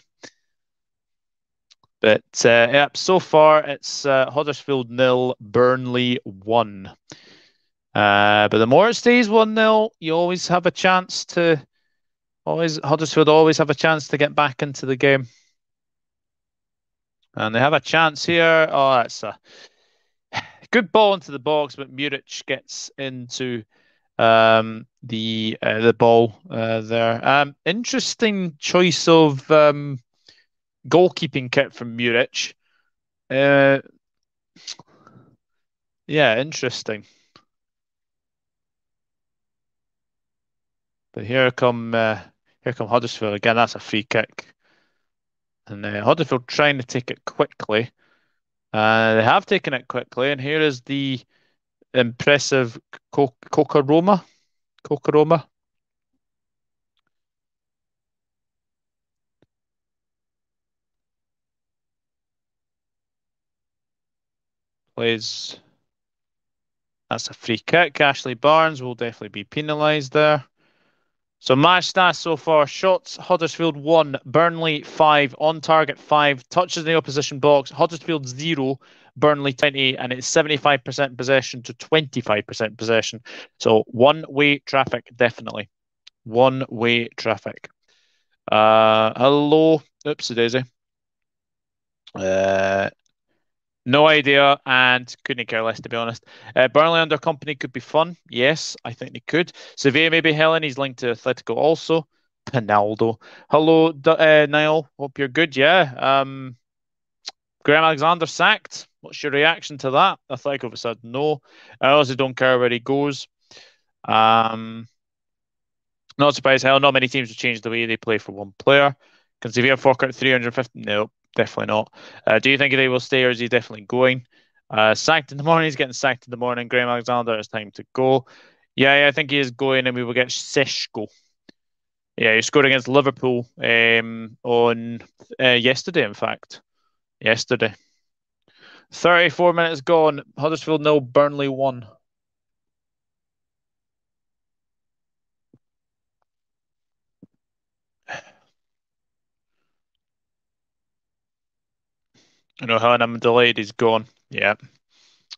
But yep, so far it's Huddersfield 0, Burnley 1. But the more it stays 1-0, you always have a chance to Huddersfield always have a chance to get back into the game. And they have a chance here. Oh, that's a good ball into the box, but Muric gets into the ball there. Interesting choice of goalkeeping kit from Muric. Yeah, interesting. But here come Huddersfield again. That's a free kick, and Huddersfield trying to take it quickly. They have taken it quickly, and here is the impressive Kokoroma. Kokoroma. Plays. That's a free kick. Ashley Barnes will definitely be penalised there. So match stats so far: shots Huddersfield 1, Burnley 5, on target 5, touches in the opposition box Huddersfield 0, Burnley 20, and it's 75% possession to 25% possession. So one-way traffic, definitely. One-way traffic. Hello. Oopsie daisy. No idea, and couldn't care less, to be honest. Burnley under Kompany could be fun. Yes, I think they could. Sevilla maybe Helen. He's linked to Atletico also. Pinaldo. Hello, Niall. Hope you're good. Yeah. Graham Alexander sacked. What's your reaction to that? Atletico said no. I also don't care where he goes. Not surprised. Hell, not many teams have changed the way they play for one player. Can Sevilla fork out 350? No, definitely not. Do you think they will stay, or is he definitely going? Sacked in the morning. He's getting sacked in the morning. Graham Alexander, it's time to go. Yeah, I think he is going, and we will get Seshko. Yeah, he scored against Liverpool on yesterday, in fact. Yesterday. 34 minutes gone. Huddersfield 0, Burnley 1. I know, Helen, I'm delayed. He's gone. Yeah,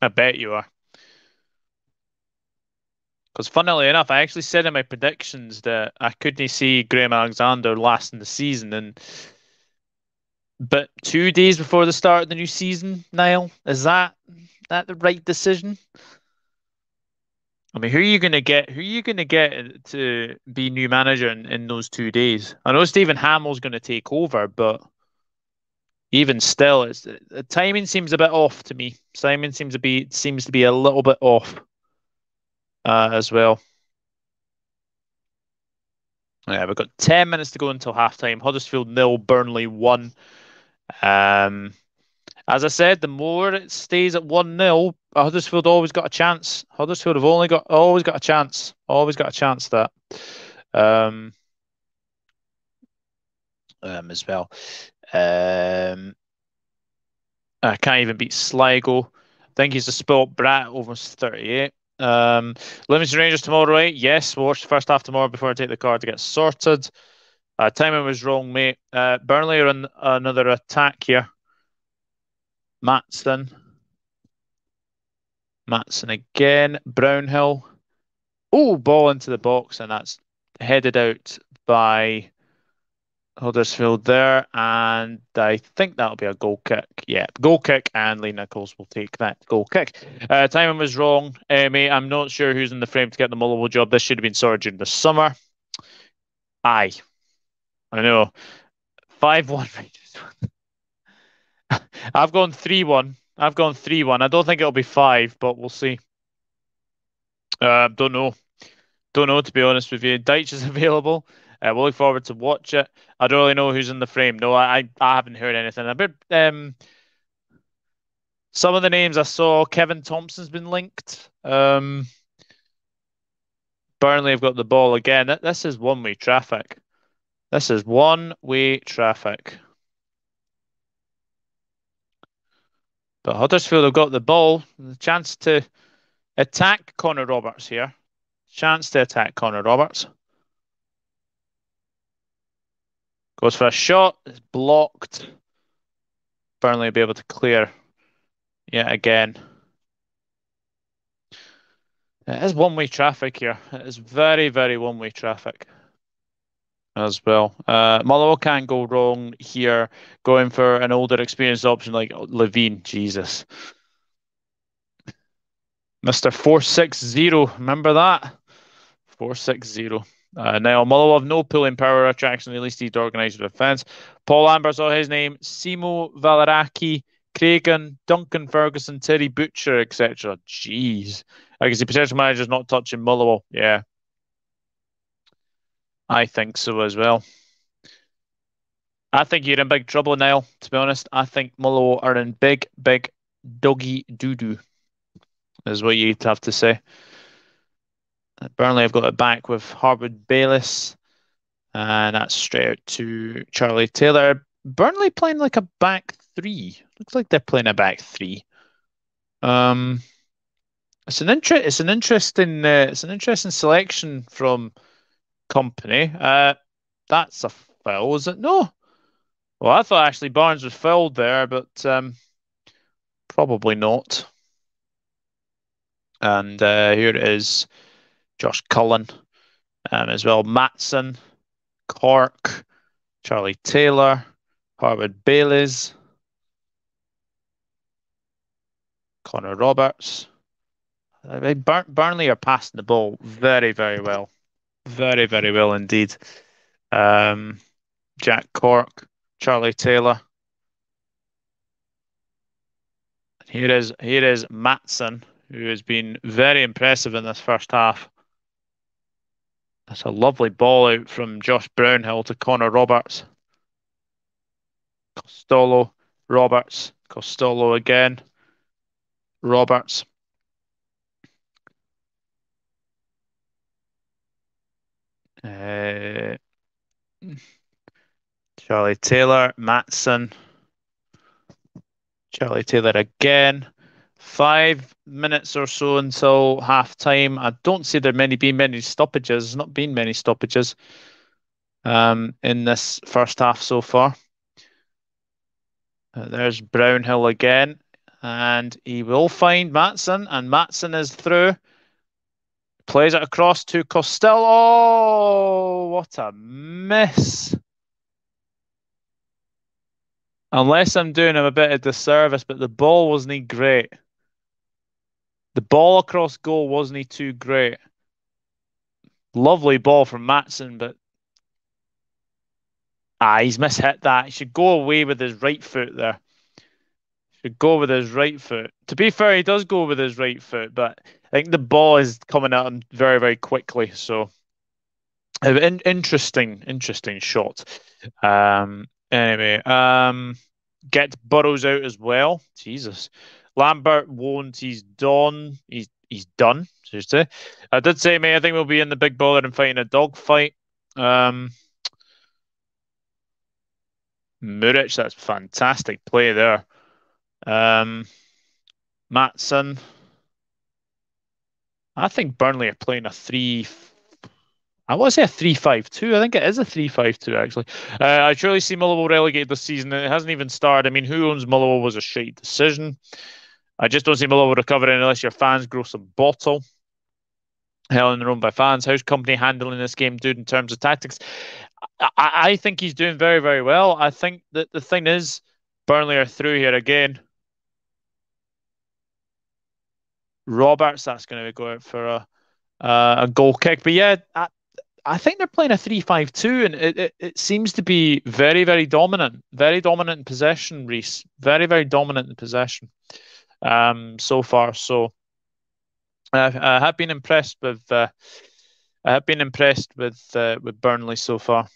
I bet you are. Because funnily enough, I actually said in my predictions that I couldn't see Graham Alexander lasting the season, but 2 days before the start of the new season, Niall, is that the right decision? I mean, who are you going to get? Who are you going to get to be new manager in those 2 days? I know Stephen Hamill's going to take over, but even still, the timing seems a bit off to me. Simon seems to be a little bit off as well. Yeah, we've got 10 minutes to go until halftime. Huddersfield 0, Burnley 1. As I said, the more it stays at 1-0, Huddersfield always got a chance. Huddersfield have always got a chance. Always got a chance that as well. I can't even beat Sligo. I think he's a spot brat over 38. Livingston Rangers tomorrow, right? Yes, we'll watch the first half tomorrow before I take the car to get sorted. Timing was wrong, mate. Burnley are on another attack here. MAATSEN again. Brownhill. Oh, ball into the box, and that's headed out by Huddersfield there. And I think that'll be a goal kick. Yeah, goal kick, and Lee Nichols will take that goal kick. Timing was wrong, mate. I'm not sure who's in the frame to get the Mullowall job. This should have been sorted during the summer. Aye. I know. 5-1 Rangers. I've gone 3-1. I don't think it'll be 5, but we'll see. Don't know. Don't know, to be honest with you. Deitch is available. We'll look forward to watch it. I don't really know who's in the frame. No, I haven't heard anything about some of the names I saw. Kevin Thompson's been linked. Burnley have got the ball again. This is one-way traffic. This is one-way traffic. But Huddersfield have got the ball. The chance to attack Connor Roberts here. Chance to attack Connor Roberts. Goes for a shot. It's blocked. Burnley will be able to clear yet again. It is one-way traffic here. It is very, very one-way traffic as well. Motherwell can't go wrong here, going for an older, experienced option like Levine. Jesus. Mr. 460, remember that? 460. Now, Motherwell have no pulling power attraction, at least he's organised defence. Paul Lambert saw his name, Simo Valaraki, Cragen, Duncan Ferguson, Terry Butcher, etc. Jeez. I can see potential managers not touching Motherwell. Yeah. I think so as well. I think you're in big trouble, Niall, to be honest. I think Motherwell are in big, big doggy doo-doo, is what you'd have to say. Burnley have got it back with Harwood Bayliss, and that's straight out to Charlie Taylor. Burnley playing like a back three. Looks like they're playing a back three. It's an interesting selection from Kompany. That's a foul, is it? No. Well, I thought Ashley Barnes was fouled there, but probably not. And here it is, Josh Cullen as well. MAATSEN, Cork, Charlie Taylor, Harwood Bayliss, Connor Roberts. Burnley are passing the ball very, very well. Very, very well indeed. Jack Cork, Charlie Taylor. Here is MAATSEN, who has been very impressive in this first half. That's a lovely ball out from Josh Brownhill to Connor Roberts. Costello, Roberts, Costello again. Roberts. Charlie Taylor, MAATSEN. Charlie Taylor again. 5 minutes or so until half time. I don't see there being many stoppages. There's not been many stoppages in this first half so far. There's Brownhill again, and he will find MAATSEN, and MAATSEN is through. Plays it across to Costello. Oh, what a miss. Unless I'm doing him a bit of disservice, but the ball wasn't great. The ball across goal wasn't too great. Lovely ball from MAATSEN, but he's mishit that. He should go away with his right foot there. Should go with his right foot. To be fair, he does go with his right foot, but I think the ball is coming at him very, very quickly. So, interesting shot. Anyway, get Burrows out as well. Jesus. Lambert won't. He's done. He's done. Seriously. I did say, mate, I think we'll be in the big baller and fighting a dog fight. Muric, that's fantastic play there. MAATSEN. I think Burnley are playing a 3. I want to say a 3-5-2. I think it is a 3-5-2 actually. I truly see Motherwell relegated this season. It hasn't even started. I mean, who owns Motherwell was a shite decision. I just don't see Motherwell recovering unless your fans grow some bottle. Hell in the room by fans. How's Kompany handling this game, dude, in terms of tactics? I think he's doing very, very well. I think that the thing is, Burnley are through here again. Roberts, that's going to go out for a goal kick. But yeah, I think they're playing a 3-5-2, and it seems to be very, very dominant. Very dominant in possession, Reese. Very, very dominant in possession so far. So I have been impressed with I have been impressed with Burnley so far.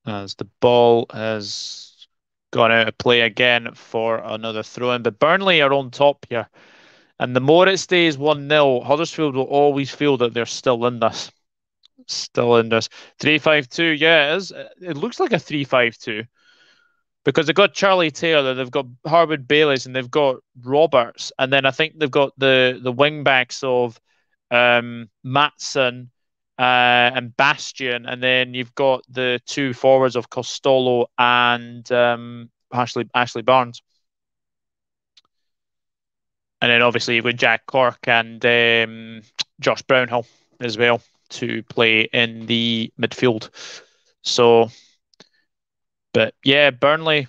As the ball has gone out of play again for another throw-in. But Burnley are on top here. And the more it stays 1-0, Huddersfield will always feel that they're still in this. Still in this. 3-5-2, yeah, it is. It looks like a 3-5-2 because they've got Charlie Taylor, they've got Harwood Bayliss, and they've got Roberts. And then I think they've got the wing backs of MAATSEN and Bastion, and then you've got the two forwards of Costello and Ashley Barnes, and then obviously you've got Jack Cork and Josh Brownhill as well to play in the midfield. So, but yeah, Burnley,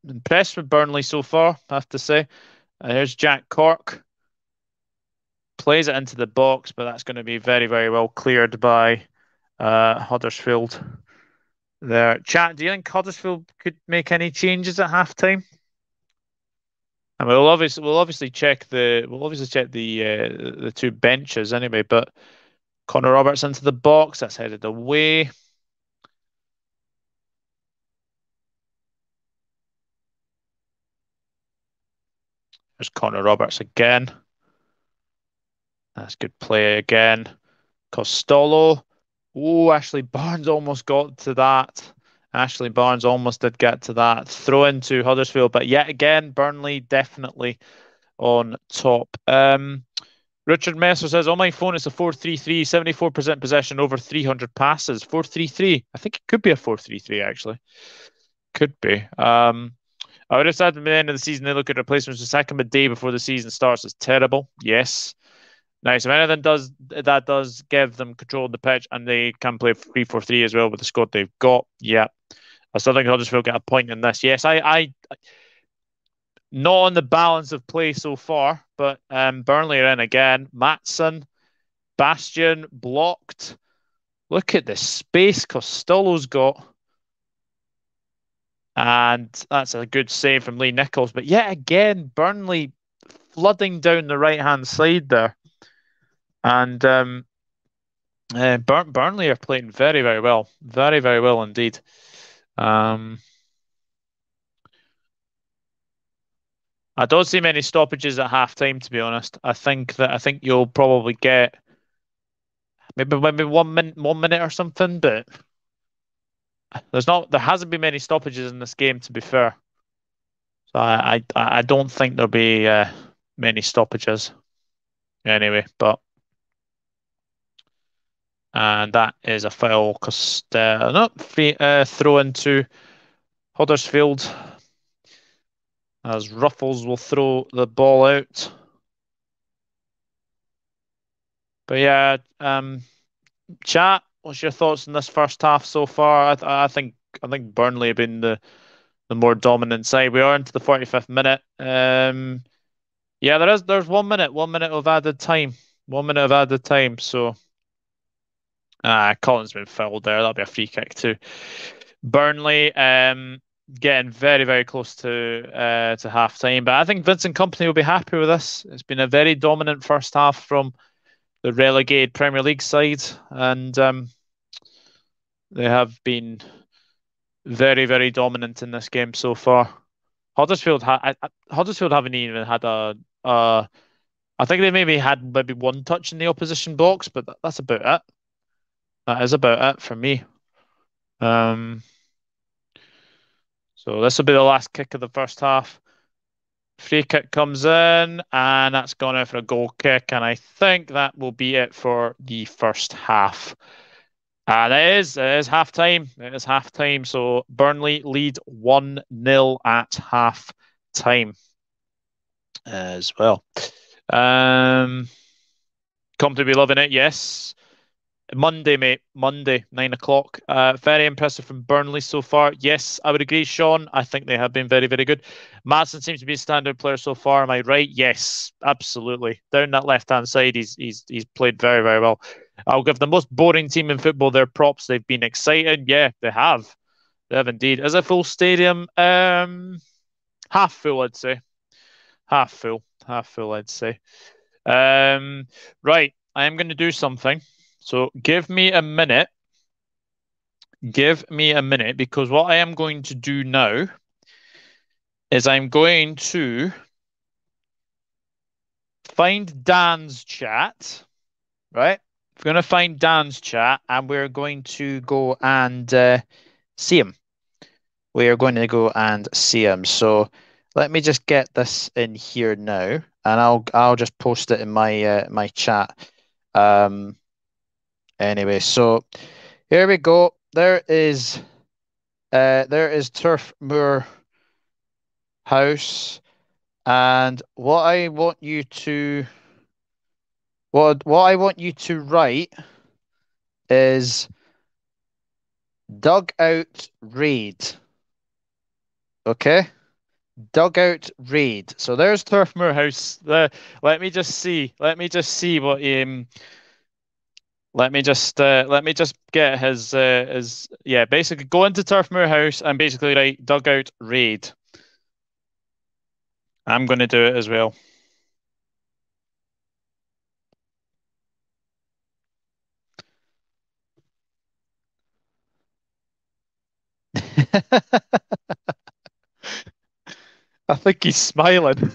impressed with Burnley so far, I have to say. Here's Jack Cork, plays it into the box, but that's going to be very, very well cleared by Huddersfield there. Chat, do you think Huddersfield could make any changes at halftime? And we'll obviously check the two benches anyway. But Connor Roberts into the box, that's headed away. There's Connor Roberts again. That's good play again. Costello. Oh, Ashley Barnes almost got to that. Ashley Barnes almost did get to that. Throw into Huddersfield, but yet again, Burnley definitely on top. Richard Messer says, on my phone, it's a 4-3-3, 74% possession, over 300 passes. 4-3-3. I think it could be a 4-3-3, actually. Could be. I would have said at the end of the season, they look at replacements the second a day before the season starts. It's terrible. Yes. Nice. If anything does give them control of the pitch, and they can play 3-4-3 as well with the squad they've got. Yeah. I still think Huddersfield get a point in this. Yes, I not on the balance of play so far, but Burnley are in again. MAATSEN, Bastion blocked. Look at the space Costello's got. And that's a good save from Lee Nichols. But yet again, Burnley flooding down the right-hand side there. And Burnley are playing very, very well. Very, very well indeed. I don't see many stoppages at half time, to be honest. I think you'll probably get maybe 1 minute or something, but there hasn't been many stoppages in this game, to be fair. So I don't think there'll be many stoppages anyway. But and that is a foul. No, free throw into Huddersfield as Ruffles will throw the ball out. But yeah, chat, what's your thoughts on this first half so far? I think Burnley have been the more dominant side. We are into the 45th minute. Yeah, there's 1 minute of added time. 1 minute of added time. So Collins been fouled there. That'll be a free kick too. Burnley getting very, very close to half time. But I think Vincent Kompany will be happy with this. It's been a very dominant first half from the relegated Premier League side, and they have been very, very dominant in this game so far. Huddersfield haven't even had I think they maybe had one touch in the opposition box, but that's about it. That is about it for me. So this will be the last kick of the first half. Free kick comes in, and that's gone out for a goal kick, and I think that will be it for the first half. And it is half time. It is half time. So Burnley lead 1-0 at half time as well. Come to be loving it, yes. Monday, mate. Monday, 9 o'clock. Very impressive from Burnley so far. Yes, I would agree, Sean. I think they have been very, very good. MAATSEN seems to be a standout player so far. Am I right? Yes, absolutely. Down that left-hand side, he's played very, very well. I'll give the most boring team in football their props. They've been excited. Yeah, they have. They have indeed. Is a full stadium? Half full, I'd say. half full, I'd say. Right, I am going to do something. So give me a minute, because what I am going to do now is I'm going to find Dan's chat, right? We're going to find Dan's chat and we're going to go and see him. We are going to go and see him. So let me just get this in here now, and I'll just post it in my my chat. Um, anyway, so here we go. There is Turf Moor House, and what I want you to write is dugout raid. Okay? Dugout raid. So there's Turf Moor House. Let me just see. What let me just get his yeah, basically go into Turf Moor House and basically write dugout raid. I'm gonna do it as well. I think he's smiling.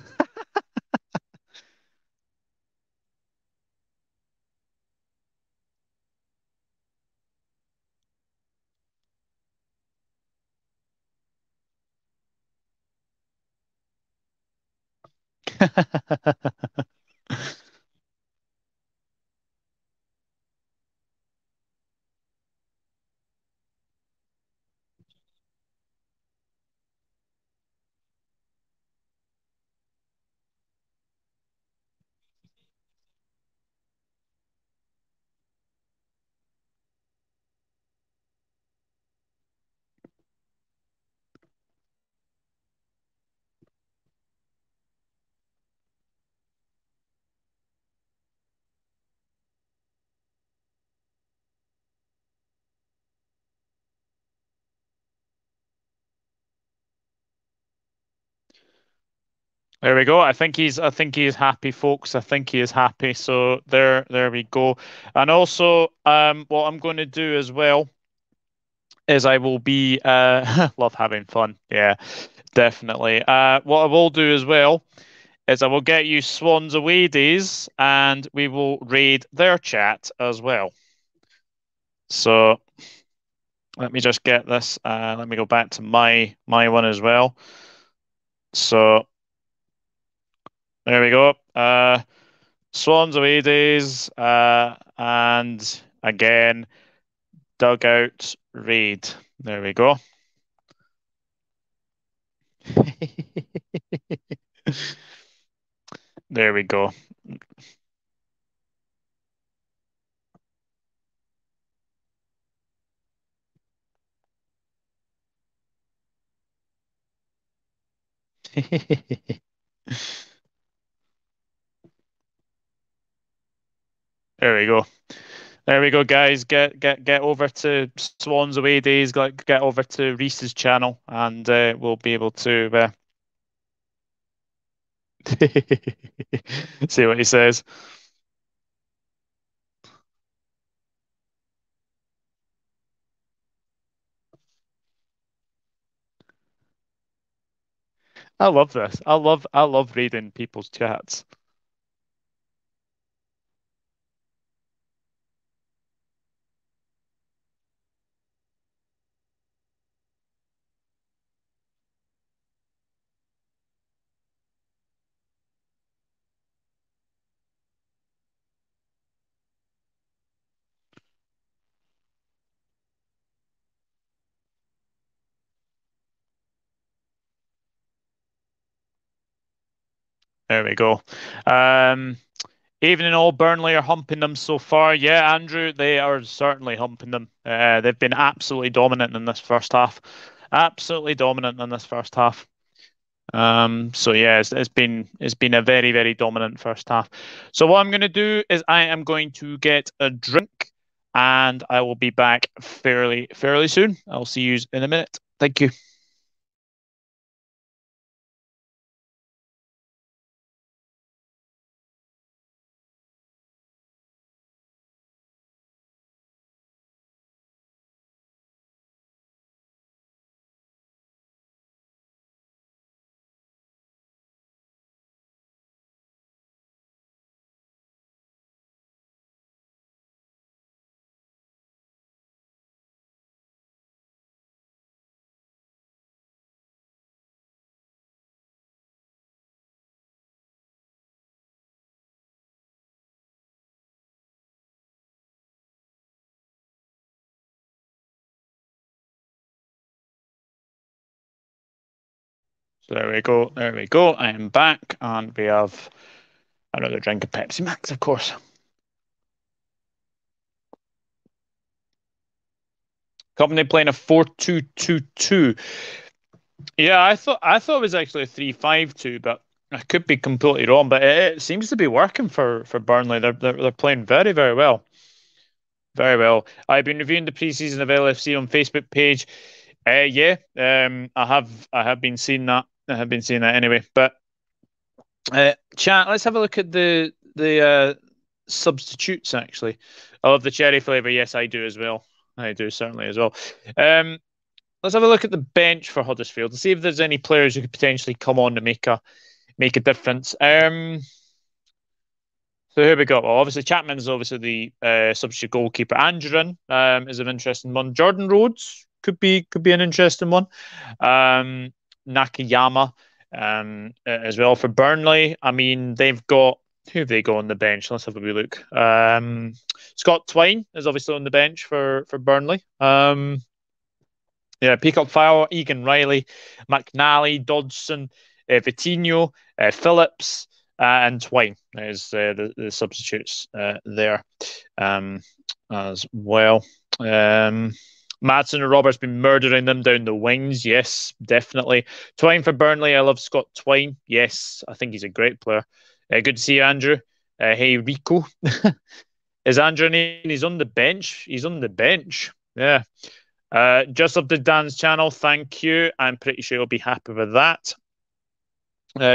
There we go. I think he is happy, folks. I think he is happy. So there we go. And also, what I'm going to do as well is I will be love having fun. Yeah, definitely. What I will do as well is I will get you Swans away days, and we will raid their chat as well. So let me just get this. Let me go back to my one as well. So there we go. Swans away days, and again, dugout raid. There we go. There we go. There we go. There we go, guys. Get over to Swans away days. Get over to Reese's channel, and we'll be able to see what he says. I love this. I love reading people's chats. There we go. Um, Evening all, Burnley are humping them so far. Yeah, Andrew, they are certainly humping them. They've been absolutely dominant in this first half. Absolutely dominant in this first half. So yeah, it's been a very, very dominant first half. So what I'm going to do is I am going to get a drink, and I will be back fairly soon. I'll see you in a minute. Thank you. So there we go. There we go. I am back, and we have another drink of Pepsi Max, of course. Company playing a 4-2-2-2. Yeah, I thought it was actually a 3-5-2, but I could be completely wrong. But it seems to be working for Burnley. They're playing very, very well. Very well. I've been reviewing the preseason of LFC on Facebook page. Yeah, I have been seeing that. I have been seeing that anyway. But chat, let's have a look at the substitutes actually. I love the cherry flavor. Yes, I do as well. I do certainly as well. Um, let's have a look at the bench for Huddersfield and see if there's any players who could potentially come on to make a difference. So here we go. Well, obviously Chapman is obviously the substitute goalkeeper. Andren is an interesting one. Jordan Rhodes could be an interesting one. Nakayama as well for Burnley. I mean, they've got who have they got on the bench? Let's have a wee look. Scott Twine is obviously on the bench for Burnley. Yeah, Peacock Fowler, Egan Riley, McNally, Dodson, Vitinho, Phillips, and Twine is the substitutes there as well. MAATSEN and Roberts been murdering them down the wings. Yes, definitely. Twine for Burnley. I love Scott Twine. Yes, I think he's a great player. Good to see you, Andrew. Hey, Rico. Is Andrew in? He's on the bench. He's on the bench. Yeah. Just up to Dan's channel, thank you. I'm pretty sure you'll be happy with that.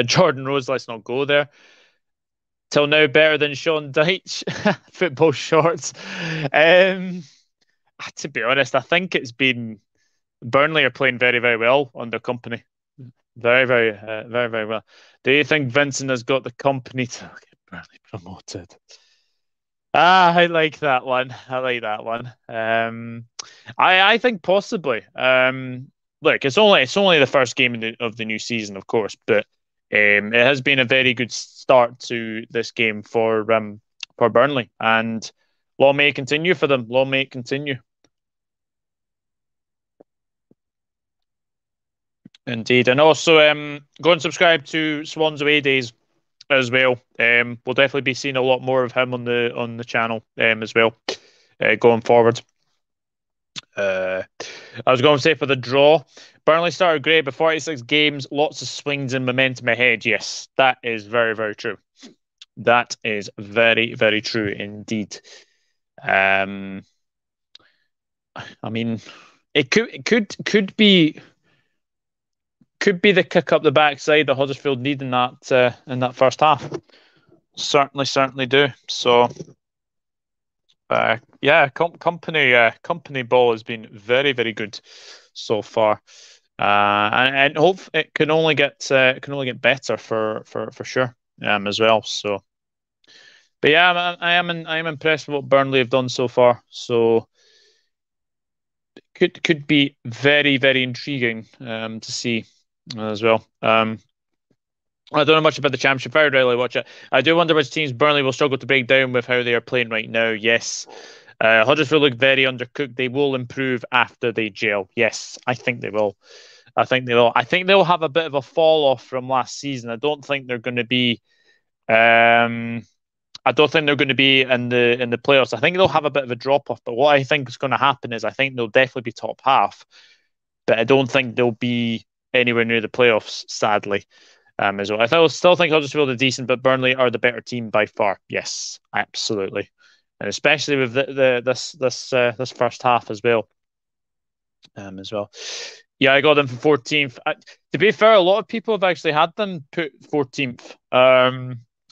Jordan Rose, let's not go there. Till now, better than Sean Dyche. Football shorts. To be honest, I think it's been Burnley are playing very, very well under Kompany. Very, very, very, very well. Do you think Vincent has got the company to get Burnley promoted? I like that one. I like that one. I think possibly. Look, it's only the first game of the new season, of course, but it has been a very good start to this game for Burnley, and long may it continue for them. Long may it continue. Indeed, and also go and subscribe to Swans Away Days as well. We'll definitely be seeing a lot more of him on the channel as well going forward. I was going to say for the draw, Burnley started great, but 46 games, lots of swings and momentum ahead. Yes, that is very, very true. That is very, very true indeed. I mean, it could be the kick up the backside that Huddersfield need in that first half. Certainly do. So yeah, Kompany ball has been very, very good so far, and hope it can only get better for sure as well. So, but yeah, I am impressed with what Burnley have done so far. So could be very, very intriguing to see as well. I don't know much about the championship. I rarely watch it. I do wonder which teams Burnley will struggle to break down with how they are playing right now. Yes. Huddersfield look very undercooked. They will improve after they gel. Yes, I think they will. I think they will. I think they'll have a bit of a fall off from last season. I don't think they're going to be. I don't think they're going to be in the playoffs. I think they'll have a bit of a drop off. But what I think is going to happen is I think they'll definitely be top half, but I don't think they'll be anywhere near the playoffs. Sadly, as well. Still think Huddersfield are decent, but Burnley are the better team by far. Yes, absolutely, and especially with this first half as well. As well. Yeah, I got them for 14th. To be fair, a lot of people have actually had them put 14th.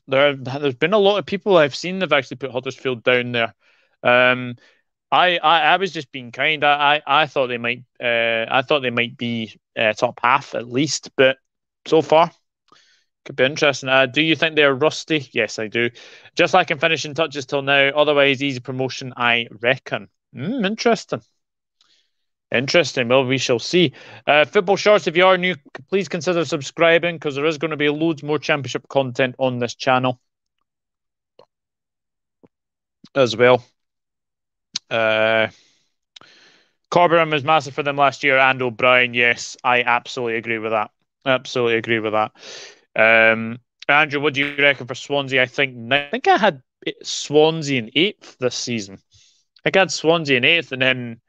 There's been a lot of people I've seen have actually put Huddersfield down there. Um, I was just being kind. I thought they might be top half at least, but so far could be interesting. Do you think they're rusty? Yes, I do. Just like in finishing touches till now. Otherwise, easy promotion, I reckon. Interesting. Interesting. Well, we shall see. Football Shorts, if you are new, please consider subscribing because there is going to be loads more championship content on this channel as well. Corberan was massive for them last year, and O'Brien. Yes, I absolutely agree with that. Absolutely agree with that. Um, Andrew, what do you reckon for Swansea? I think I had Swansea in eighth this season. I think I had Swansea in eighth, and then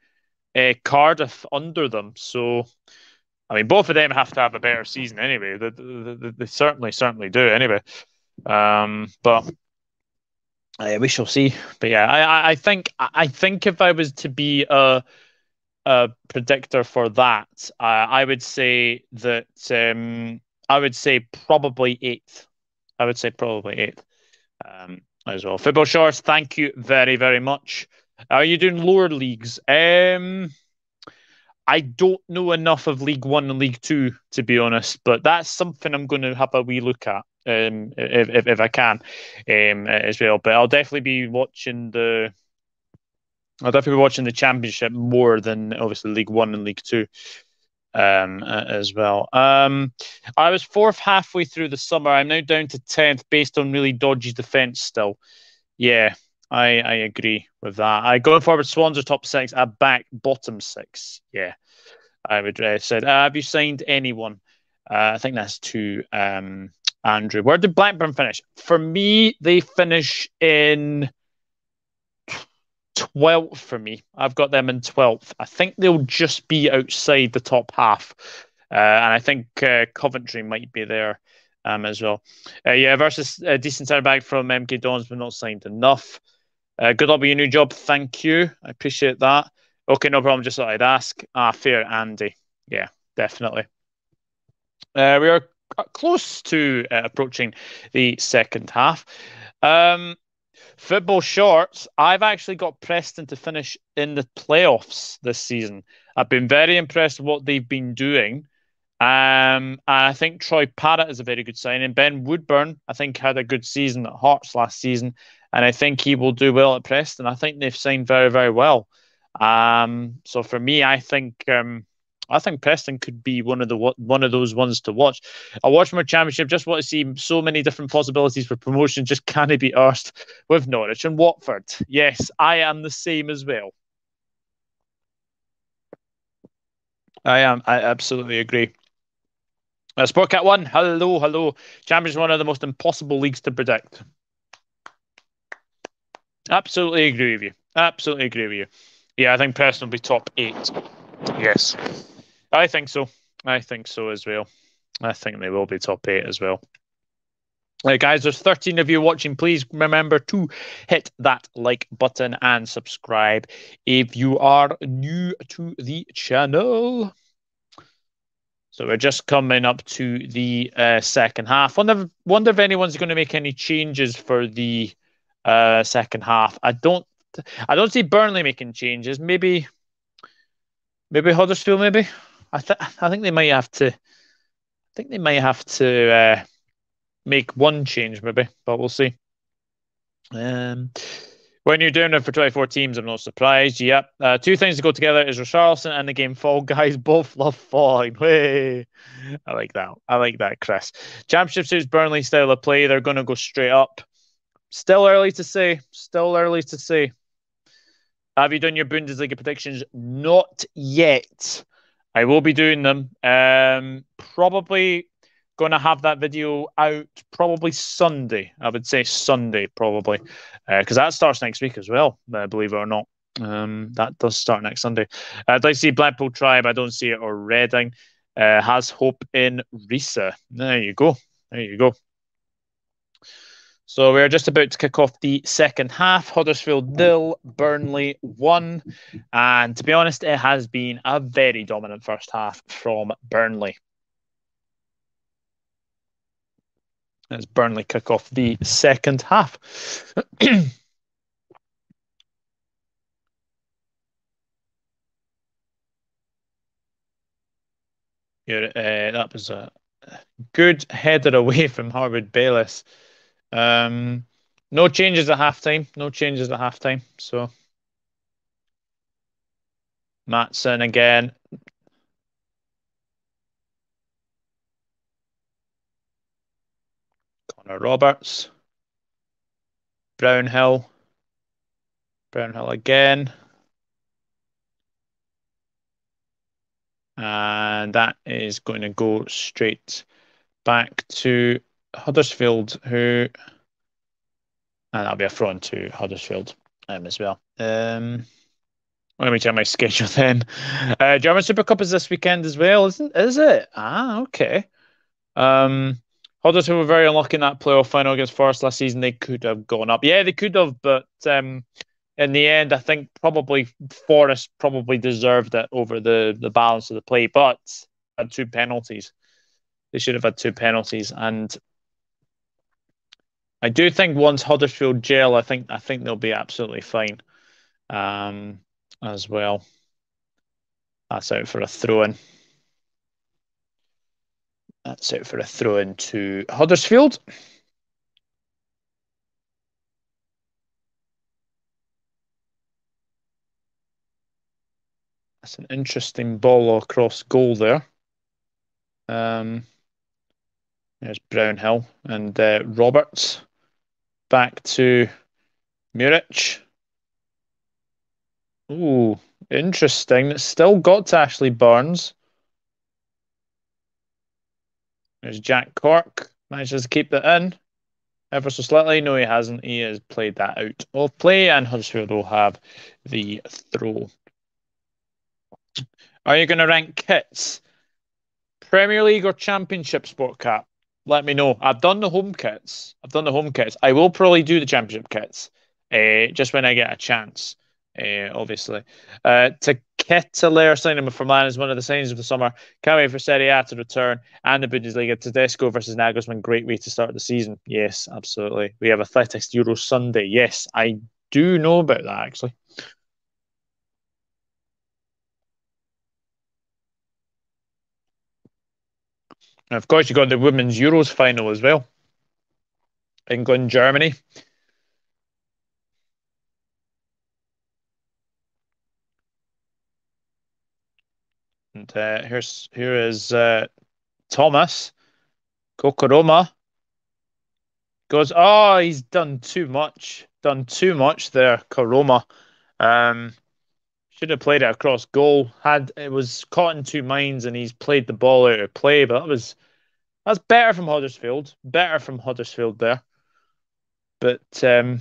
Cardiff under them. So, I mean, both of them have to have a better season anyway. They certainly do anyway. But we shall see. But yeah, I think if I was to be a predictor for that, I would say that I would say probably eighth. I would say probably eighth as well. Football Shorts, thank you very, very much. Are you doing lower leagues? I don't know enough of League One and League Two, to be honest, but that's something I'm going to have a wee look at if I can as well. But I'll definitely be watching the Championship more than obviously League One and League Two as well. I was fourth halfway through the summer. I'm now down to 10th based on really dodgy defence still. Yeah, I agree with that. Going forward, Swans are top six. I back bottom six. Yeah, I would said. Have you signed anyone? I think that's to Andrew. Where did Blackburn finish? For me, they finish in 12th for me. I've got them in 12th. I think they'll just be outside the top half. And I think Coventry might be there as well. Yeah, versus a decent centre back from MK Dons, but not signed enough. Good luck with your new job. Thank you. I appreciate that. Okay, no problem. Just thought I'd ask. Fair, Andy. Yeah, definitely. We are close to approaching the second half. Football Shorts, I've actually got Preston to finish in the playoffs this season. I've been very impressed with what they've been doing. And I think Troy Parrott is a very good signing. Ben Woodburn, I think, had a good season at Hearts last season, and I think he will do well at Preston. I think they've signed very, very well. So for me, I think Preston could be one of those ones to watch. I watch my championship, just want to see so many different possibilities for promotion. Just can't be arsed with Norwich and Watford. Yes, I am the same as well. I am. I absolutely agree. Sportcat One, hello, hello. Champions is one of the most impossible leagues to predict. Absolutely agree with you. Absolutely agree with you. Yeah, I think Preston will be top eight. Yes, I think so. I think so as well. I think they will be top eight as well. Guys, there's 13 of you watching. Please remember to hit that like button and subscribe if you are new to the channel. So we're just coming up to the second half. Wonder if anyone's going to make any changes for the second half. I don't see Burnley making changes. Maybe Huddersfield. Maybe I think they might have to. I think they might have to make one change, maybe, but we'll see. Um, when you're doing it for 24 teams, I'm not surprised. Yep. Two things to go together is Richarlison and the game Fall Guys. Both love falling. Way. I like that. I like that, Chris. Championship suits Burnley style of play. They're going to go straight up. Still early to say. Still early to say. Have you done your Bundesliga predictions? Not yet. I will be doing them. Probably going to have that video out probably Sunday. I would say Sunday probably, because that starts next week as well. Believe it or not, that does start next Sunday. I'd like to see Blackpool Tribe. I don't see it or Reading. Has hope in Risa. There you go. There you go. So we're just about to kick off the second half. Huddersfield 0, Burnley 1. And to be honest, it has been a very dominant first half from Burnley. As Burnley kick off the second half. That was a good header away from Harwood Bayless. No changes at halftime. No changes at halftime. So MAATSEN again. Connor Roberts. Brownhill. Brownhill again. And that is going to go straight back to Huddersfield, and that'll be a throw to Huddersfield as well. Let me check my schedule then. German Super Cup is this weekend as well, isn't is it? Ah, okay. Um, Huddersfield were very unlucky in that playoff final against Forest last season. They could have gone up. Yeah, they could have, but in the end, I think probably Forest probably deserved it over the balance of the play, but had two penalties. They should have had two penalties, and I do think once Huddersfield gel, I think they'll be absolutely fine. Um, as well. That's out for a throw in. That's out for a throw in to Huddersfield. That's an interesting ball across goal there. Um, there's Brownhill and Roberts back to Muric. Ooh, interesting. It's still got to Ashley Barnes. There's Jack Cork. Manages to keep that in ever so slightly. No, he hasn't. He has played that out of play, and Huddersfield will have the throw. Are you going to rank kits? Premier League or Championship Sport Cap? Let me know. I've done the home kits. I've done the home kits. I will probably do the Championship kits, just when I get a chance. Obviously, to Kettler signing for Milan is one of the signings of the summer. Can't wait for Serie A to return and the Bundesliga. Tedesco versus Nagelsmann, great way to start the season. Yes, absolutely. We have Athletics Euro Sunday. Yes, I do know about that actually. And of course, you got the Women's Euros final as well. England, Germany. And here is Thomas Kokoroma goes. Oh, he's done too much. Done too much there, Koroma. Um, should have played it across goal. Had it was caught in two minds, and he's played the ball out of play. But that's better from Huddersfield. Better from Huddersfield there. But yeah,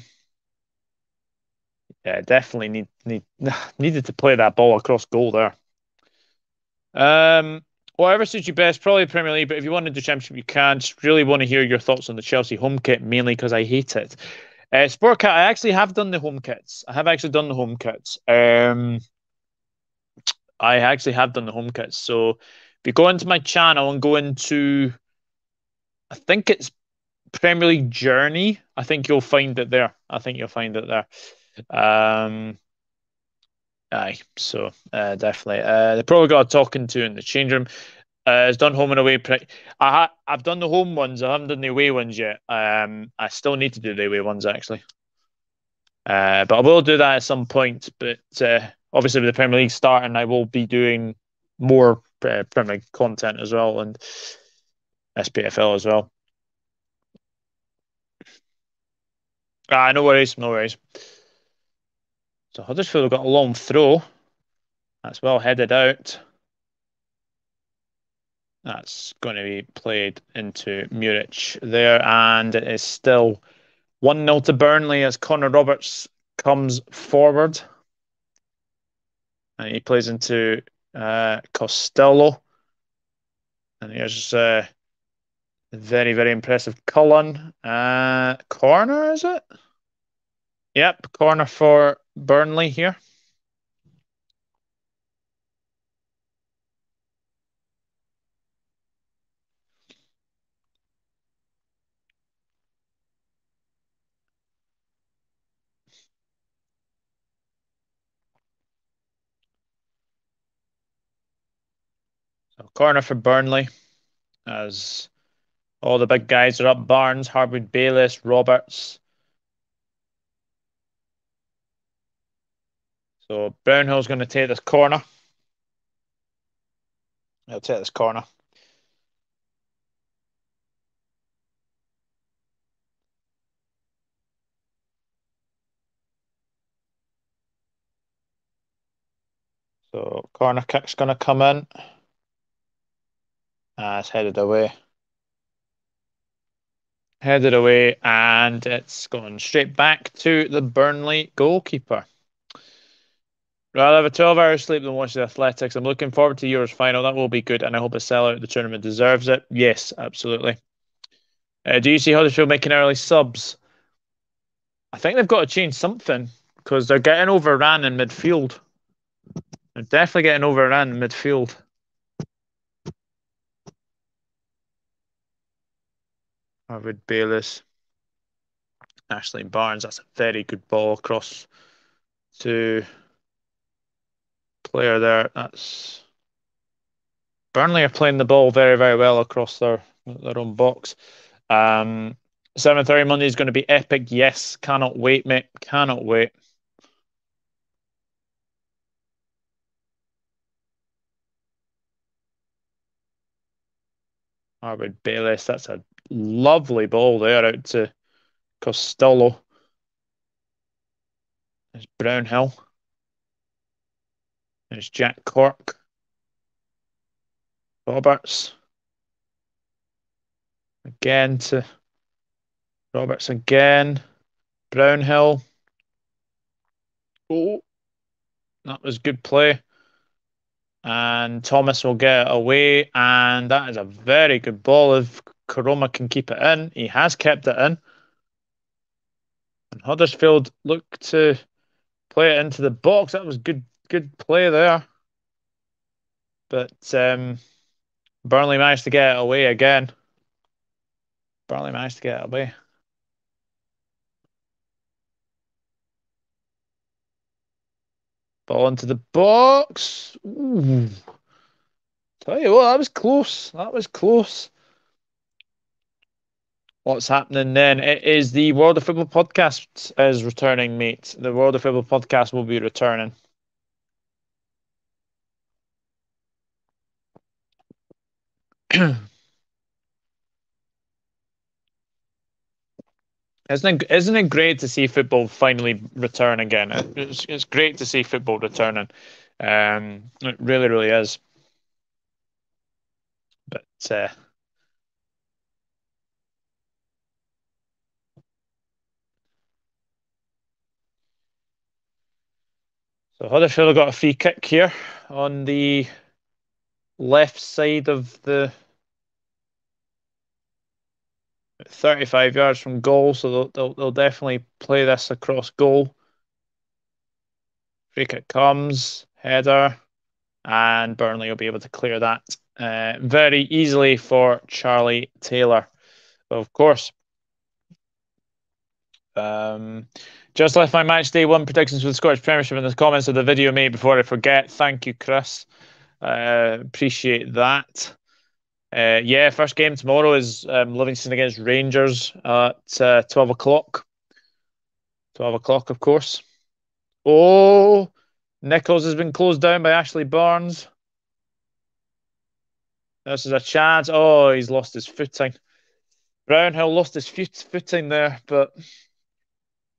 definitely needed to play that ball across goal there. Um, Whatever suits you best, probably Premier League, but if you want to do Championship, you can. Just really want to hear your thoughts on the Chelsea home kit, mainly because I hate it. Sport Cat, I actually have done the home kits. I have actually done the home kits. I actually have done the home kits. So if you go into my channel and go into, I think it's Premier League Journey, I think you'll find it there. I think you'll find it there. Aye, so definitely. They probably got a talking to in the change room. It's done home and away. I've done the home ones. I haven't done the away ones yet. I still need to do the away ones actually. But I will do that at some point. But obviously, with the Premier League starting, I will be doing more Premier League content as well and SPFL as well. No worries, no worries. So Huddersfield have got a long throw. That's well headed out. That's going to be played into Muric there, and it is still 1-0 to Burnley as Connor Roberts comes forward. And he plays into Costello. And here's very, very impressive Cullen. Corner, is it? Yep, corner for Burnley here. So corner for Burnley as all the big guys are up. Barnes, Harwood, Bayliss, Roberts. So Brownhill's going to take this corner. He'll take this corner. So corner kick's going to come in. It's headed away. Headed away, and it's gone straight back to the Burnley goalkeeper. Rather have a 12-hour sleep than watch the Athletics. I'm looking forward to Euros final. That will be good, and I hope a sellout. The tournament deserves it. Yes, absolutely. Do you see Huddersfield making early subs? I think they've got to change something because they're getting overran in midfield. They're definitely getting overran in midfield. Harvard Bayless, Ashley Barnes. That's a very good ball across to player there. That's Burnley are playing the ball very, very well across their own box. 7:30 Monday is going to be epic. Yes, cannot wait, mate. Cannot wait. Harvard Bayless. That's a lovely ball there out to Costello. There's Brownhill. There's Jack Cork. Roberts. Again to Roberts again. Brownhill. Oh, that was good play. And Thomas will get it away. And that is a very good ball. If Karoma can keep it in, he has kept it in. And Huddersfield look to play it into the box. That was good play there. But Burnley managed to get it away again. Burnley managed to get it away. Ball into the box. Ooh. Tell you what, that was close. That was close. What's happening then? It is the World of Football podcast is returning, mate. The World of Football podcast will be returning. Isn't it great to see football finally return again? It's great to see football returning. It really, really is. But so Huddersfield have got a free kick here on the left side of the 35 yards from goal, so they'll definitely play this across goal. Free kick comes, header, and Burnley will be able to clear that very easily for Charlie Taylor, of course. Just left my match day one predictions for the Scottish Premiership in the comments of the video, mate. Before I forget, thank you, Chris. Appreciate that. Yeah, first game tomorrow is Livingston against Rangers at 12 o'clock. 12 o'clock, of course. Oh, Nichols has been closed down by Ashley Barnes. This is a chance. Oh, he's lost his footing. Brownhill lost his footing there, but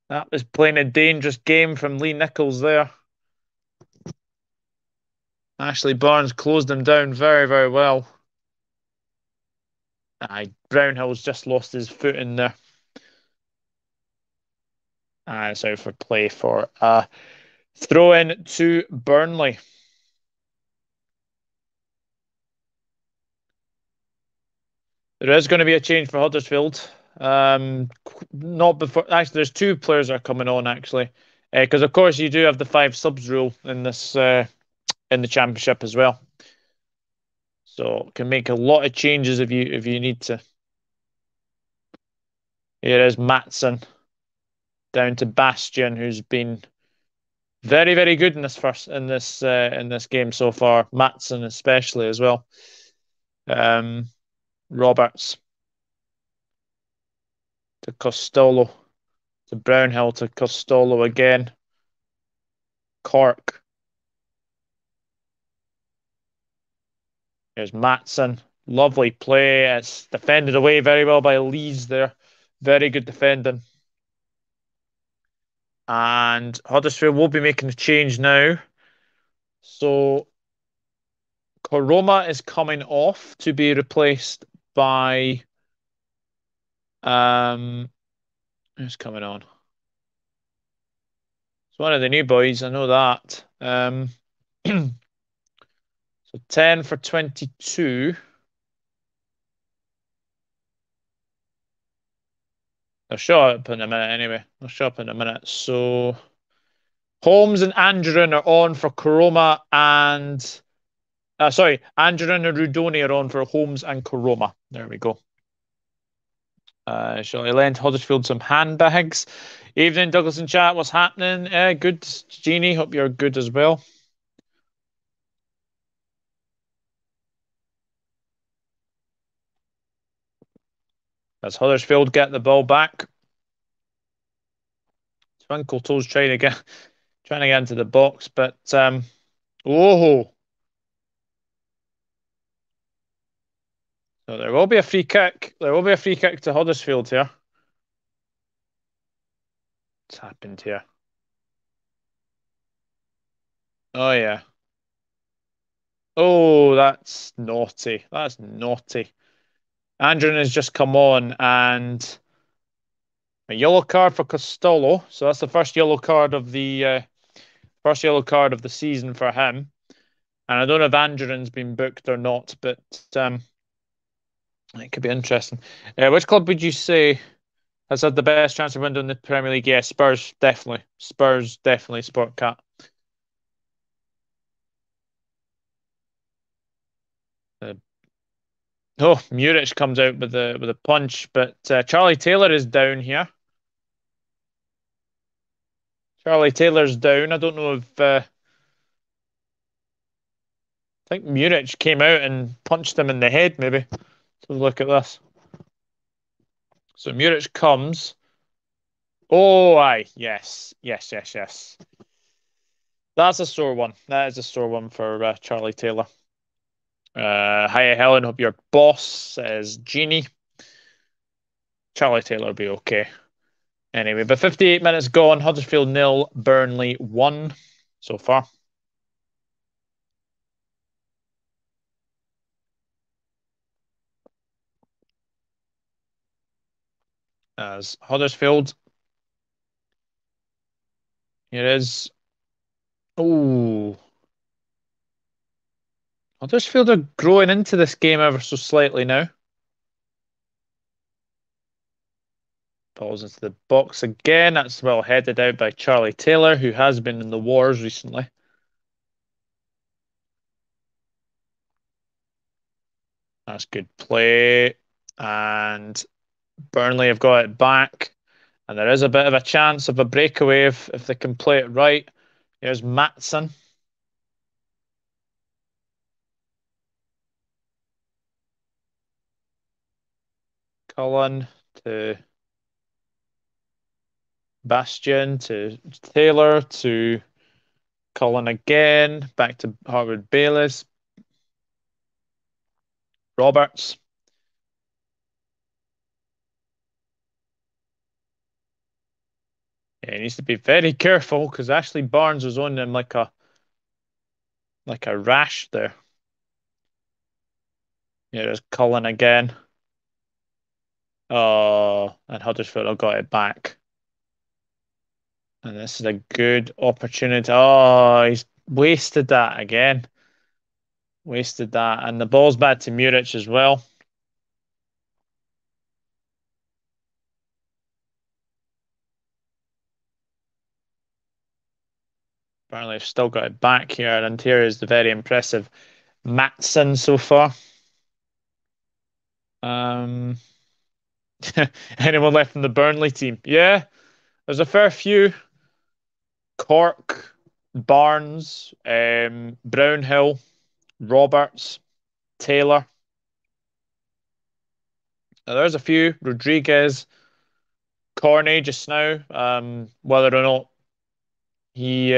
that was playing a dangerous game from Lee Nichols there. Ashley Barnes closed him down very, very well. Brownhill's just lost his foot in there. And it's out for play for a throw in to Burnley. There is going to be a change for Huddersfield. Not before. Actually, there's two players that are coming on actually, because of course you do have the 5 subs rule in this in the championship as well. So can make a lot of changes if you need to. Here is MAATSEN down to Bastian, who's been very, very good in this game so far. MAATSEN especially as well. Roberts to Costello to Brownhill to Costello again. Cork. There's MAATSEN. Lovely play. It's defended away very well by Lees there. Very good defending. And Huddersfield will be making a change now. So Koroma is coming off to be replaced by who's coming on? It's one of the new boys, I know that. So 10 for 22. They'll show up in a minute anyway. They'll show up in a minute. So Holmes and Andren are on for Koroma and sorry, Andren and Rudoni are on for Holmes and Koroma. There we go. Shall I lend Huddersfield some handbags? Evening, Douglas and chat. What's happening? Good, Jeannie. Hope you're good as well. As Huddersfield get the ball back. Twinkle Toes trying to get into the box, but oh, so there will be a free kick. There will be a free kick to Huddersfield here. What's happened here? Oh yeah. Oh, that's naughty. That's naughty. Andren has just come on and a yellow card for Costello. So that's the first yellow card of the season for him. And I don't know if Andren's been booked or not, but it could be interesting. Which club would you say has had the best transfer window in the Premier League? Yeah, Spurs, definitely. Spurs, definitely. Sport Cat. Oh, Muric comes out with a punch, but Charlie Taylor is down here. Charlie Taylor's down. I don't know if I think Muric came out and punched him in the head, maybe. So look at this. So Muric comes. Oh, aye, yes, yes, yes, yes. That's a sore one. That is a sore one for Charlie Taylor. Hiya, Helen. Hope your boss says Jeannie. Charlie Taylor will be okay. Anyway, but 58 minutes gone. Huddersfield 0, Burnley 1 so far. As Huddersfield, here is. Oh, Huddersfield are growing into this game ever so slightly now. Balls into the box again. That's well headed out by Charlie Taylor, who has been in the wars recently. That's good play. And Burnley have got it back. And there is a bit of a chance of a breakaway if they can play it right. Here's MAATSEN. Cullen to Bastion to Taylor to Cullen again. Back to Harvard Bayliss. Roberts. Yeah, he needs to be very careful because Ashley Barnes was on him like a rash there. Yeah, there's Cullen again. Oh, and Huddersfield have got it back. And this is a good opportunity. Oh, he's wasted that again. Wasted that. And the ball's back to Muric as well. Apparently, I've still got it back here. And here is the very impressive MAATSEN so far. Anyone left from the Burnley team? Yeah, there's a fair few. Cork, Barnes, Brownhill, Roberts, Taylor. Now, there's a few. Rodriguez, Corney just now. Whether or not he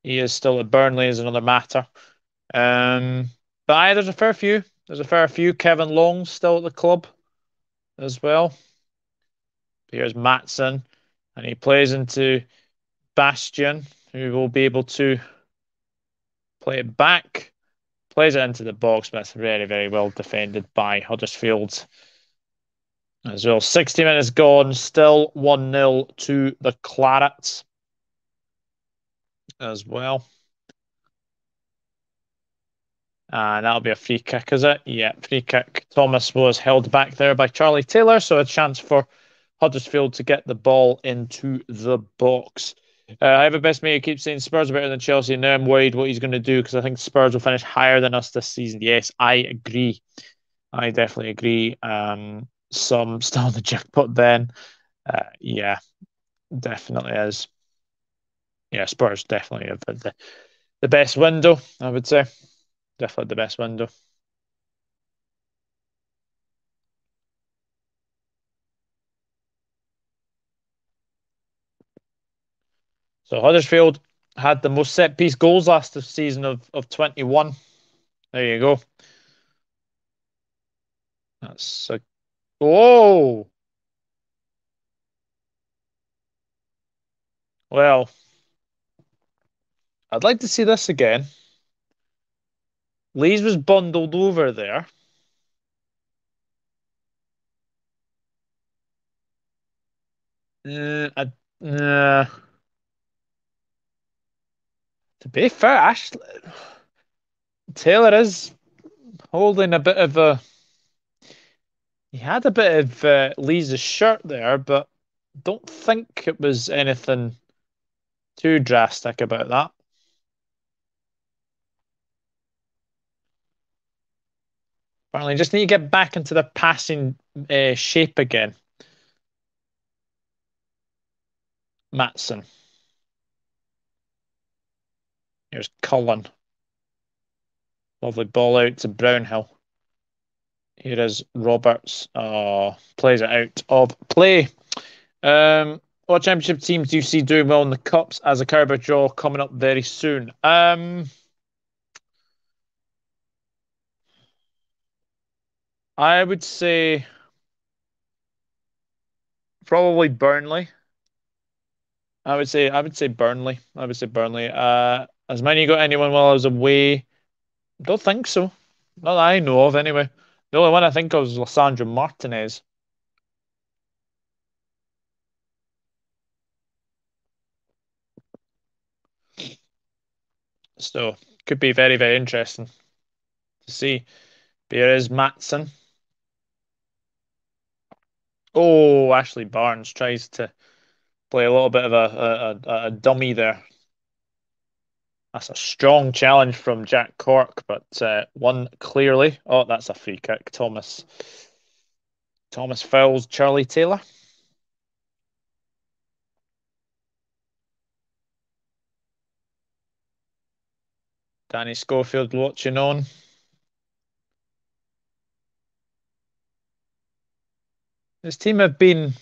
is still at Burnley is another matter. But aye, there's a fair few. There's a fair few. Kevin Long still at the club as well. Here's MAATSEN, and he plays into Bastion, who will be able to play it back. Plays it into the box, but it's very, very well defended by Huddersfield as well. 60 minutes gone, still 1-0 to the Clarets as well. And that'll be a free kick, is it? Yeah, free kick. Thomas was held back there by Charlie Taylor, so a chance for Huddersfield to get the ball into the box. I have a best mate who keeps saying Spurs are better than Chelsea, and now I'm worried what he's going to do because I think Spurs will finish higher than us this season. Yes, I agree. I definitely agree. Some still on the jackpot then. Yeah, definitely is. Yeah, Spurs definitely have the best window, I would say. Definitely the best window. So Huddersfield had the most set piece goals last season of 21. There you go. That's a whoa. Well, I'd like to see this again. Lees was bundled over there. Uh, to be fair, Ashley Taylor is holding a bit of a. He had a bit of Lees' shirt there, but don't think it was anything too drastic about that. Apparently, just need to get back into the passing shape again. MAATSEN. Here's Cullen. Lovely ball out to Brownhill. Here is Roberts. Oh, plays it out of play. What championship teams do you see doing well in the cups as a Carabao draw coming up very soon? I would say probably Burnley. I would say Burnley. I would say Burnley. Has many got anyone while I was away? Don't think so. Not that I know of, anyway. The only one I think of is Lissandro Martinez. So could be very, very interesting to see. But here is MAATSEN. Oh, Ashley Barnes tries to play a little bit of a dummy there. That's a strong challenge from Jack Cork, but one clearly. Oh, that's a free kick. Thomas fouls Charlie Taylor. Danny Schofield watching on. This team have been,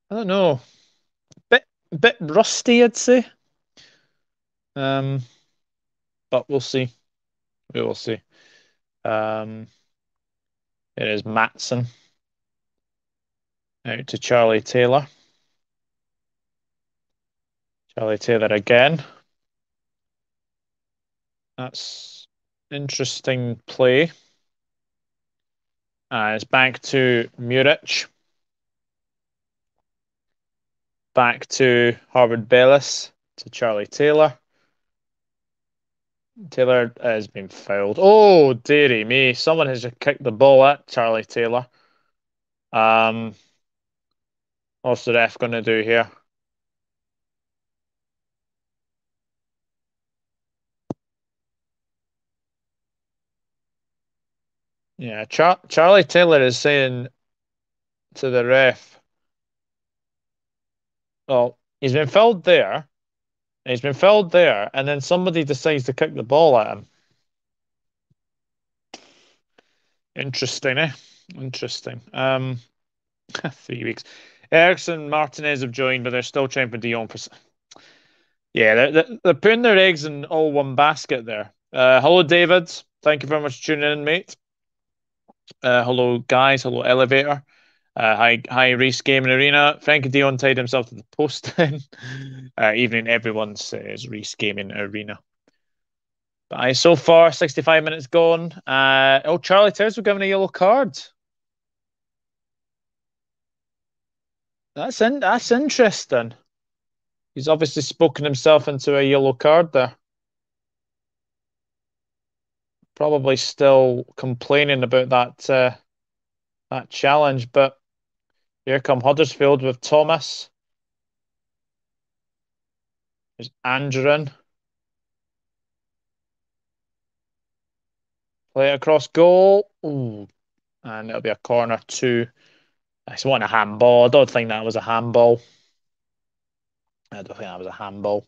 I don't know, bit rusty, I'd say. Um, but we'll see. We will see. Um, it is MAATSEN out to Charlie Taylor. Charlie Taylor again. That's interesting play. It's back to Muric. Back to Harvard Bellis to Charlie Taylor. Taylor has been fouled. Oh, dearie me. Someone has just kicked the ball at Charlie Taylor. Um, what's the ref going to do here? Yeah, Charlie Taylor is saying to the ref, well, he's been fouled there, he's been fouled there, and then somebody decides to kick the ball at him. Interesting, eh? Interesting. 3 weeks. Ericsson, Martinez have joined, but they're still trying for Dion. Yeah, they're putting their eggs in all one basket there. Hello, David. Thank you very much for tuning in, mate. Hello, guys. Hello, Elevator. Hi, Reese Gaming Arena. Frankie Dion tied himself to the post then. Evening, everyone says Reese Gaming Arena. But so far, 65 minutes gone. Charlie Towns were given a yellow card. That's interesting. He's obviously spoken himself into a yellow card there. Probably still complaining about that challenge, but here come Huddersfield with Thomas. There's Andren. Play it across goal. Ooh, and it'll be a corner too. I just want a handball. I don't think that was a handball. I don't think that was a handball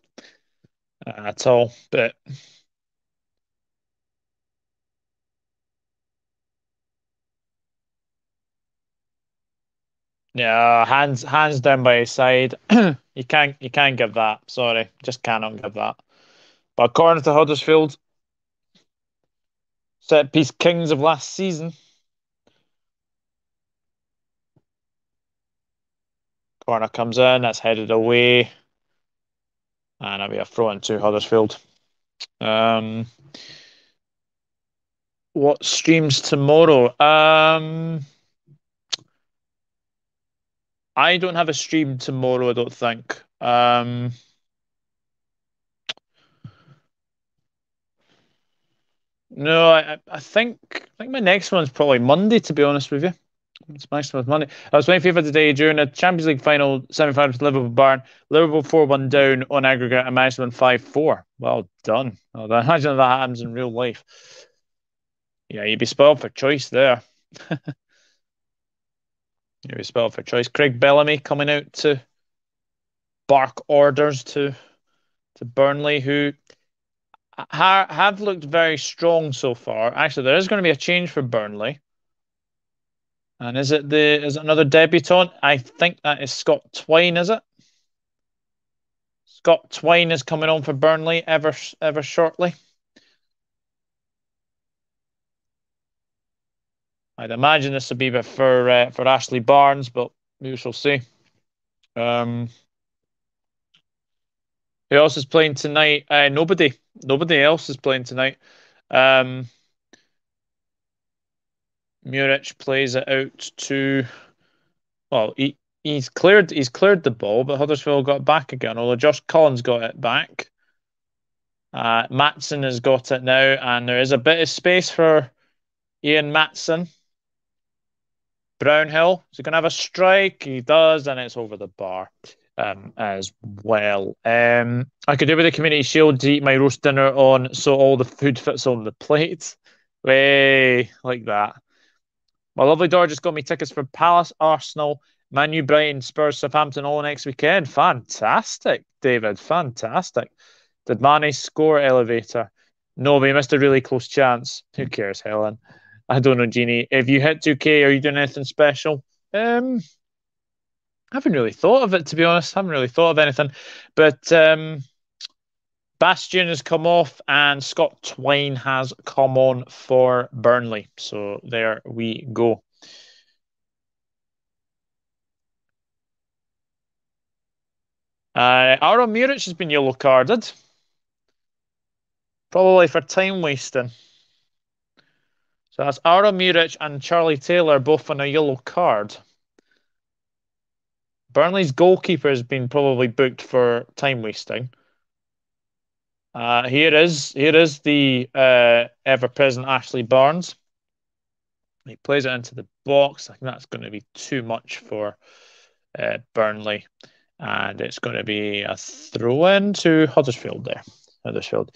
at all. But yeah, hands down by his side. You can't give that. Sorry, just cannot give that. But according to Huddersfield, set piece kings of last season. Corner comes in, that's headed away, and I'll be a throw in to Huddersfield. Um, what streams tomorrow? I don't have a stream tomorrow, I don't think. No, I think my next one's probably Monday, to be honest with you. It's my next one's Monday. I was playing FIFA today during a Champions League final semi-final with Liverpool Bayern. Liverpool 4-1 down on aggregate and managed to win 5-4. Well done. Well done. Imagine if that happens in real life. Yeah, you'd be spoiled for choice there. You'd be spoiled for choice. Craig Bellamy coming out to bark orders to Burnley, who have looked very strong so far. Actually, there is going to be a change for Burnley. And is it another debutant? I think that is Scott Twine, is it? Scott Twine is coming on for Burnley ever shortly. I'd imagine this would be for Ashley Barnes, but we shall see. Um, who else is playing tonight? Nobody. Nobody else is playing tonight. Um, Muric plays it out to. Well, he's cleared the ball, but Huddersfield got it back again. Although Josh Collins got it back. MAATSEN has got it now, and there is a bit of space for Ian MAATSEN. Brownhill, is he going to have a strike? He does, and it's over the bar as well. I could do with the Community Shield to eat my roast dinner on so all the food fits on the plate. Way like that. My lovely daughter just got me tickets for Palace, Arsenal, Man U, Brighton, Spurs, Southampton all next weekend. Fantastic, David. Fantastic. Did Mane score elevator? No, but he missed a really close chance. Who cares, Helen? I don't know, Jeannie. If you hit 2K, are you doing anything special? I haven't really thought of it, to be honest. I haven't really thought of anything. But Bastion has come off and Scott Twine has come on for Burnley. So there we go. Aaron Muric has been yellow carded. Probably for time wasting. So that's Aaron Muric and Charlie Taylor both on a yellow card. Burnley's goalkeeper has been probably booked for time wasting. Here is the ever-present Ashley Barnes. He plays it into the box. I think that's going to be too much for Burnley. And it's going to be a throw-in to Huddersfield there. Huddersfield.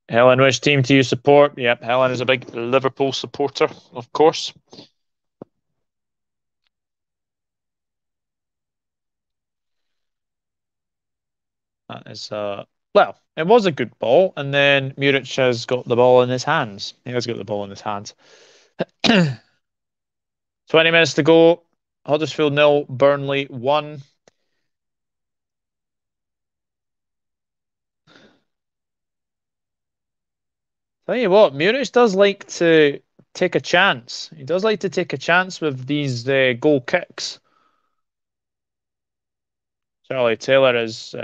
Helen, which team do you support? Yep, Helen is a big Liverpool supporter, of course. That is well, it was a good ball, and then Muric has got the ball in his hands. He has got the ball in his hands. 20 minutes to go. Huddersfield 0, Burnley 1. Tell you what, Muric does like to take a chance. He does like to take a chance with these goal kicks. Charlie Taylor is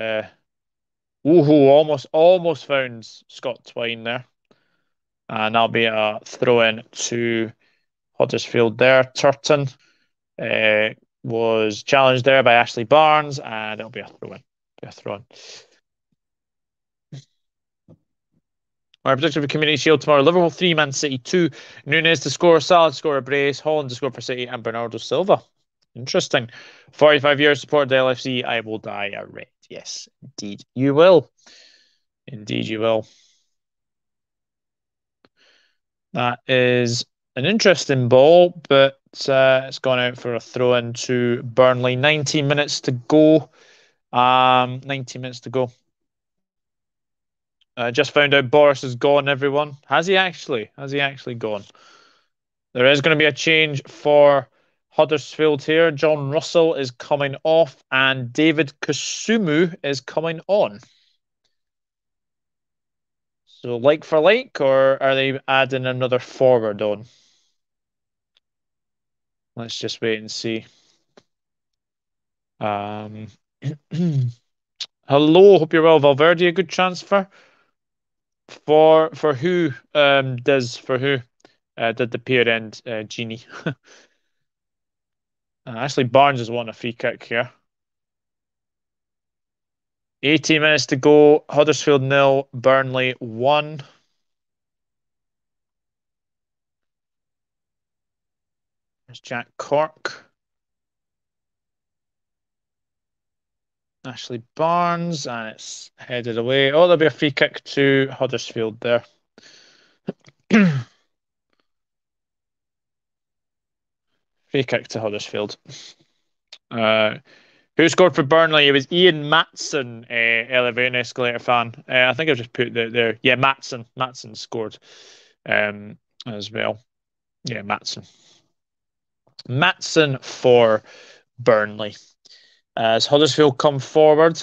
almost found Scott Twine there. And that'll be a throw in to Huddersfield there. Turton was challenged there by Ashley Barnes, and it'll be a throw in. Be a throw in. Our prediction for Community Shield tomorrow: Liverpool 3, Man City 2. Nunes to score, Salah to score a brace, Holland to score for City, and Bernardo Silva. Interesting. 45 years support the LFC. I will die a red. Yes, indeed you will. Indeed you will. That is an interesting ball, but it's gone out for a throw in to Burnley. 19 minutes to go. 19 minutes to go. Just found out Boris is gone, everyone. Has he actually? Has he actually gone? There is going to be a change for Huddersfield here. John Russell is coming off and David Kusumu is coming on. So like for like, or are they adding another forward on? Let's just wait and see. Hello, hope you're well. Valverde, a good transfer for who? Does for who? Did the pair end Genie? Actually, Barnes has won a free kick here. 18 minutes to go. Huddersfield 0, Burnley 1. There's Jack Cork. Ashley Barnes, and it's headed away. Oh, there'll be a free kick to Huddersfield there. Free kick to Huddersfield. Who scored for Burnley? It was Ian MAATSEN, Elevator Escalator fan. I think I've just put there. Yeah, MAATSEN. MAATSEN scored as well. Yeah, MAATSEN. MAATSEN for Burnley. As Huddersfield come forward.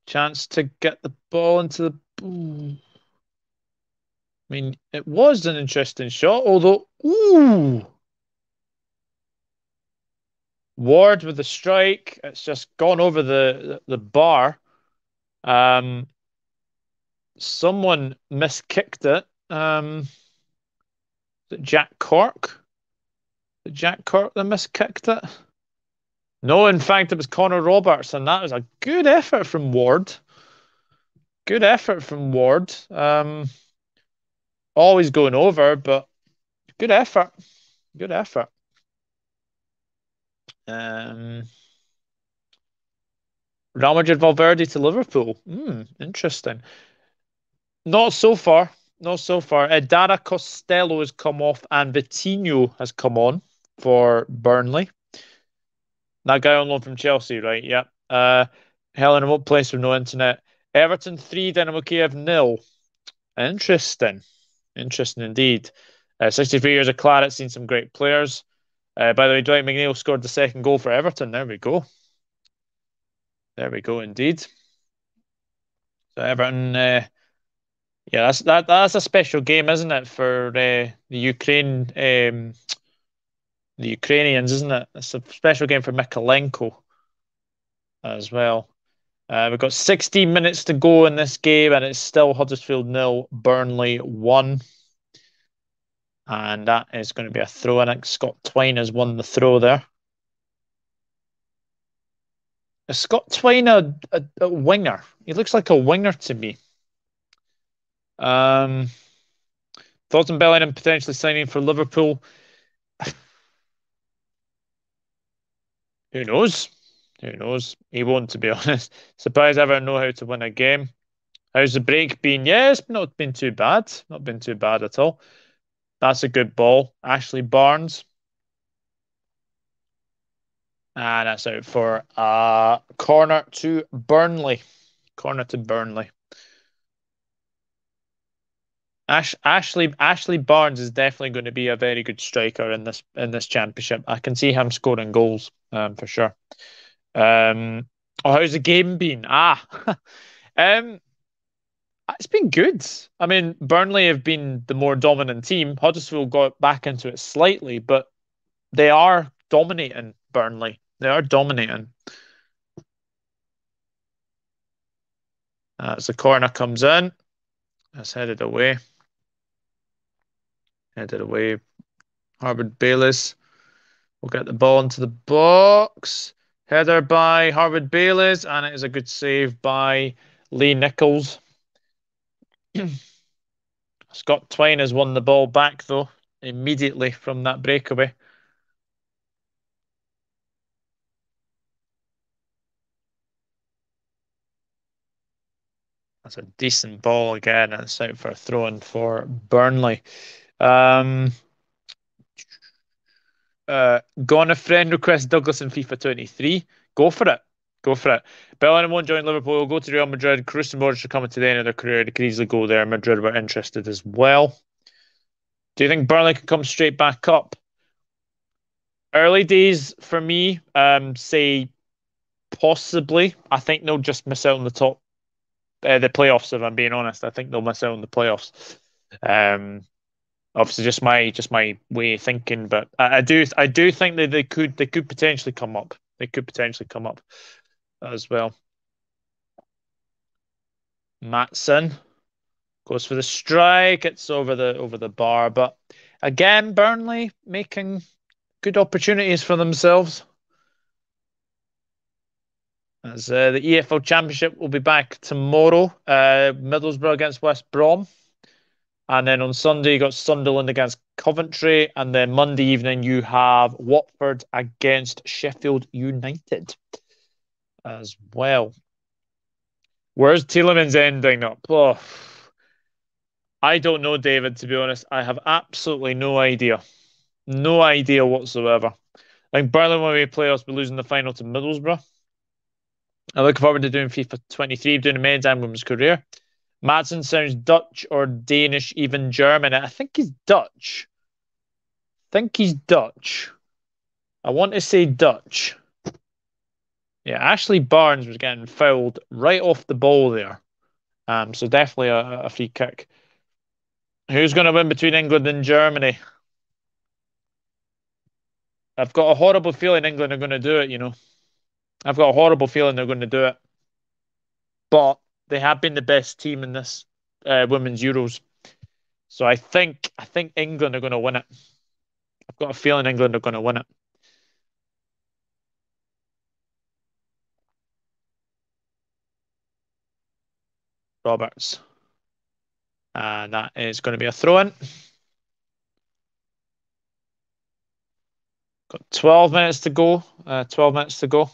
Chance to get the ball into the... I mean, it was an interesting shot, although... Ooh! Ward with the strike. It's just gone over the bar. Someone miskicked it. Is it Jack Cork? Did Jack Cork that miskicked it? No, in fact, it was Connor Roberts, and that was a good effort from Ward. Good effort from Ward. Always going over, but good effort. Good effort. Real Madrid Valverde to Liverpool. Interesting. Not so far. Not so far. Dara Costello has come off and Vitinho has come on for Burnley. That guy on loan from Chelsea, right? Yep. Hell in a remote place with no internet. Everton 3, Dynamo Kiev 0. Interesting. Interesting indeed. 63 years of claret, seen some great players. By the way, Dwight McNeil scored the second goal for Everton. There we go. There we go indeed. So Everton, yeah, that's a special game, isn't it, for the Ukrainians, isn't it? It's a special game for Mykolenko as well. We've got 16 minutes to go in this game, and it's still Huddersfield 0, Burnley 1. And that is going to be a throw. I think Scott Twine has won the throw there. Is Scott Twine a winger? He looks like a winger to me. Thoughts on Bellingham potentially signing for Liverpool? Who knows? Who knows? He won't, to be honest. Surprised I ever know how to win a game. How's the break been? Yeah, it's not been too bad. Not been too bad at all. That's a good ball. Ashley Barnes. And that's out for a corner to Burnley. Corner to Burnley. Ashley Barnes is definitely going to be a very good striker in this championship. I can see him scoring goals for sure. How's the game been? It's been good. I mean, Burnley have been the more dominant team. Huddersfield got back into it slightly, but they are dominating Burnley. They are dominating. As the corner comes in, it's headed away. Headed away. Harvard Bayless will get the ball into the box. Header by Harvard Bayless, and it is a good save by Lee Nichols. Scott Twine has won the ball back, though, immediately from that breakaway. That's a decent ball again, and it's out for a throw-in for Burnley. Gone a friend request Douglas in FIFA 23. Go for it. Go for it. Bellingham won't join Liverpool. Go to Real Madrid. Kroos and Modric are coming to the end of their career. They could easily go there. Madrid were interested as well. Do you think Burnley can come straight back up? Early days for me, say possibly. I think they'll just miss out on the playoffs. If I'm being honest, I think they'll miss out on the playoffs. Obviously, just my way of thinking, but I do think that they could potentially come up. They could potentially come up as well. MAATSEN goes for the strike. It's over the bar, but again, Burnley making good opportunities for themselves. As the EFL Championship will be back tomorrow. Middlesbrough against West Brom. And then on Sunday, you got Sunderland against Coventry. And then Monday evening, you have Watford against Sheffield United as well. Where's Tielemans ending up? Oh, I don't know, David, to be honest. I have absolutely no idea. No idea whatsoever. I think Burnley will be playoffs, be losing the final to Middlesbrough. I'm looking forward to doing FIFA 23, doing a men's and women's career. MAATSEN sounds Dutch or Danish, even German. I think he's Dutch. I want to say Dutch. Yeah, Ashley Barnes was getting fouled right off the ball there. So definitely a free kick. Who's going to win between England and Germany? I've got a horrible feeling England are going to do it, you know. I've got a horrible feeling they're going to do it. But they have been the best team in this Women's Euros. So I think England are going to win it. I've got a feeling England are going to win it. Roberts. And that is going to be a throw-in. Got 12 minutes to go. 12 minutes to go.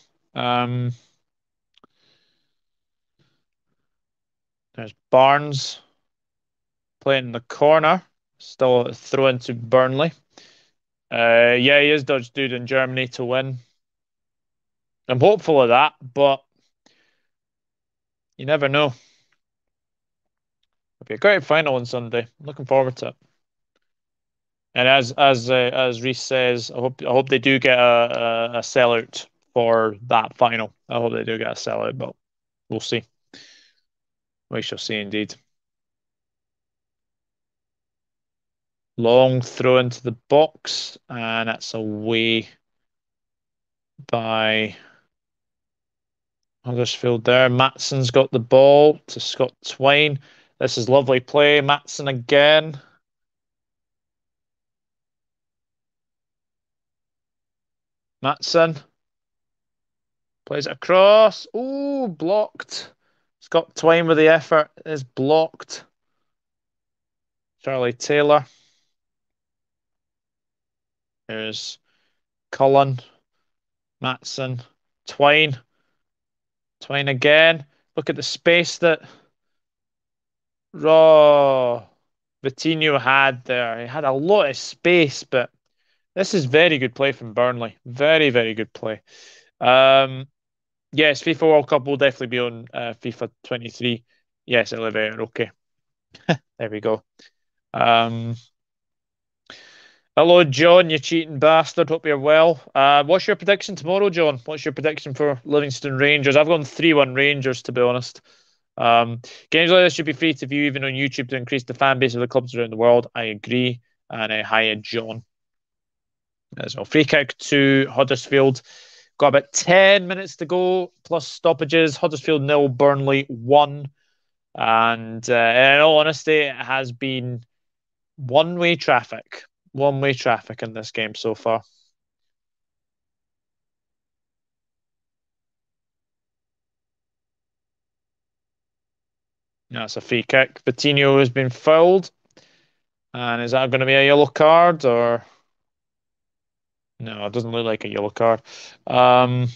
There's Barnes playing in the corner. Still a throw into Burnley. Yeah, he is Dutch dude in Germany to win. I'm hopeful of that, but you never know. It'll be a great final on Sunday. Looking forward to it. And as Reese says, I hope they do get a sellout for that final. I hope they do get a sellout, but we'll see. We shall see indeed. Long throw into the box, and that's away by Huddersfield there. MAATSEN's got the ball to Scott Twine. This is lovely play. MAATSEN again. MAATSEN plays it across. Oh, blocked. Scott Twine with the effort is blocked. Charlie Taylor. Here's Cullen. MAATSEN. Twine. Twine again. Look at the space that Vitinho had there. He had a lot of space, but this is very good play from Burnley. Very, very good play. Yes, FIFA World Cup will definitely be on FIFA 23. Yes, Olivier. Okay. There we go. Hello, John, you cheating bastard. Hope you're well. What's your prediction tomorrow, John? What's your prediction for Livingston Rangers? I've gone 3-1 Rangers, to be honest. Games like this should be free to view even on YouTube to increase the fan base of the clubs around the world. I agree. And hi, John. As well. Free kick to Huddersfield. Got about 10 minutes to go, plus stoppages. Huddersfield 0, Burnley 1. And in all honesty, it has been one-way traffic. One-way traffic in this game so far. That's a free kick. Coutinho has been fouled. And is that going to be a yellow card or no? It doesn't look like a yellow card. Um,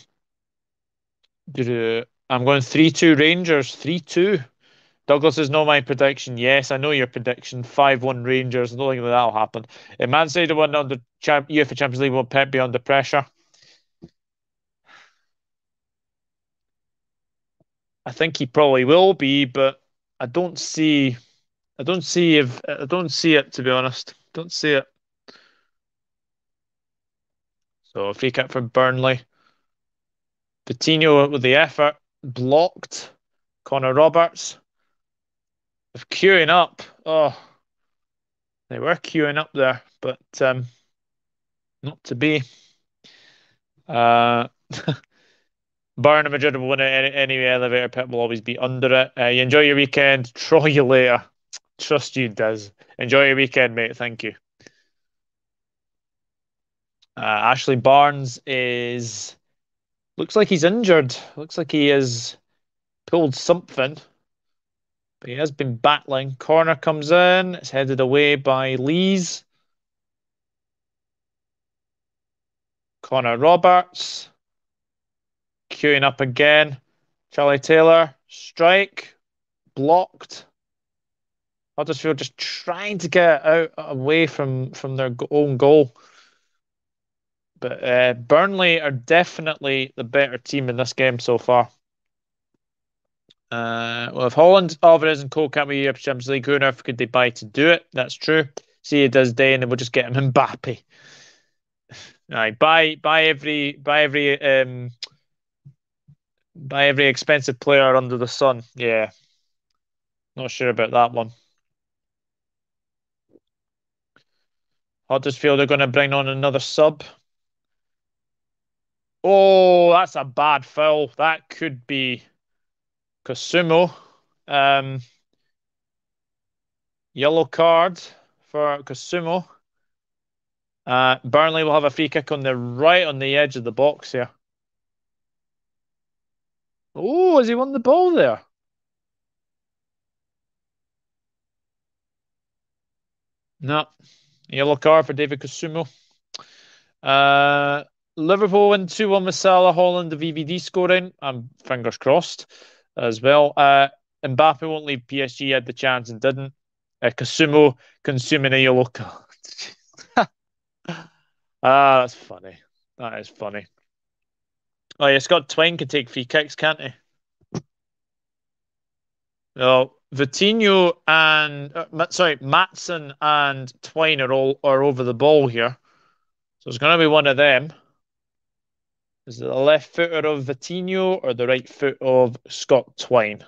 I'm going 3-2 Rangers. 3-2. Douglas is not my prediction. Yes, I know your prediction. 5-1 Rangers. I don't think that'll happen. If Man City won under UEFA Champions League, will Pep be under pressure? I think he probably will be, but I don't see. I don't see it, to be honest. Don't see it. So free kick for Burnley. Coutinho with the effort. Blocked. Connor Roberts. Of queuing up. Oh, they were queuing up there, but not to be. Uh, Bayern Madrid will win it any elevator. Pep will always be under it. You enjoy your weekend. Try you later. Trust you, Des. Enjoy your weekend, mate. Thank you. Ashley Barnes is looks like he's injured. Looks like he has pulled something, but he has been battling. Corner comes in. It's headed away by Lees. Connor Roberts queuing up again. Charlie Taylor strike blocked. Huddersfield just trying to get out away from their own goal. But Burnley are definitely the better team in this game so far. Well, if Holland, Alvarez, and Cole can't be European Champions League, who on earth could they buy to do it? That's true. See, it does day, and then we'll just get him Mbappe. Right, buy every expensive player under the sun. Yeah, not sure about that one. Huddersfield are going to bring on another sub. Oh, that's a bad foul. That could be Kasumo. Um, Yellow card for Kasumo. Burnley will have a free kick on the right on the edge of the box here. Oh, has he won the ball there? No. Yellow card for David Kasumo. Uh, Liverpool win 2-1 with Salah, Holland, the VVD scoring. I'm fingers crossed as well. Mbappe won't leave PSG, had the chance and didn't. Kasumo consuming a yellow card. That's funny. That is funny. Oh yeah, Scott Twine can take free kicks, can't he? Well, Vitinho and sorry, Maatsen and Twine are over the ball here, so it's going to be one of them. Is it the left footer of Vitinho or the right foot of Scott Twine?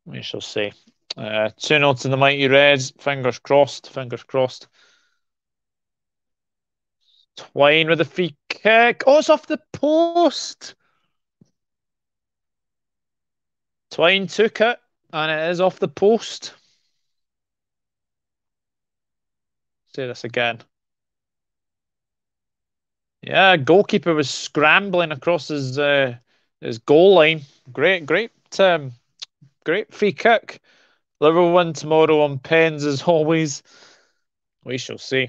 We shall see. 2-0 to the mighty Reds. Fingers crossed. Fingers crossed. Twine with a free kick. Oh, it's off the post. Twine took it, and it is off the post. Say this again. Yeah, goalkeeper was scrambling across his goal line. Great free kick. Liverpool win tomorrow on pens as always. We shall see.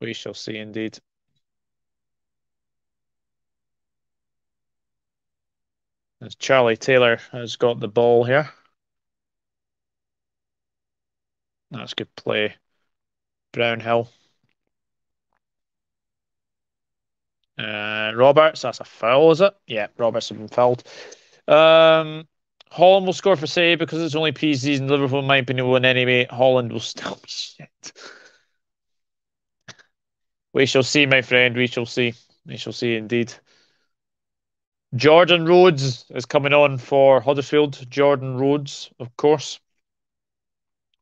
We shall see indeed. As Charlie Taylor has got the ball here. That's good play. Brownhill. Roberts, that's a foul, is it? Yeah, Roberts has been fouled. Holland will score for City because it's only pre-season. Liverpool, in my opinion, will win anyway. Holland will still be shit. We shall see, my friend. We shall see. We shall see indeed. Jordan Rhodes is coming on for Huddersfield. Jordan Rhodes, of course.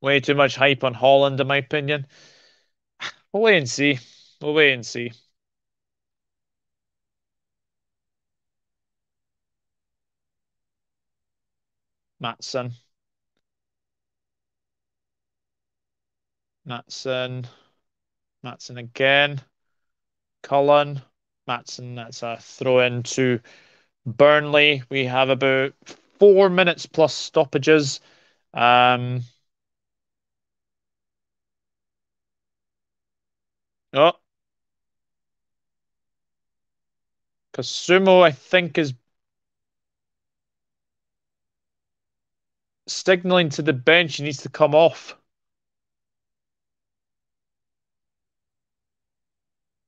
Way too much hype on Holland, in my opinion. We'll wait and see. We'll wait and see. MAATSEN. MAATSEN. MAATSEN again. Cullen. MAATSEN. That's a throw into Burnley. We have about 4 minutes plus stoppages. Oh, Kasumo, I think, is signaling to the bench he needs to come off.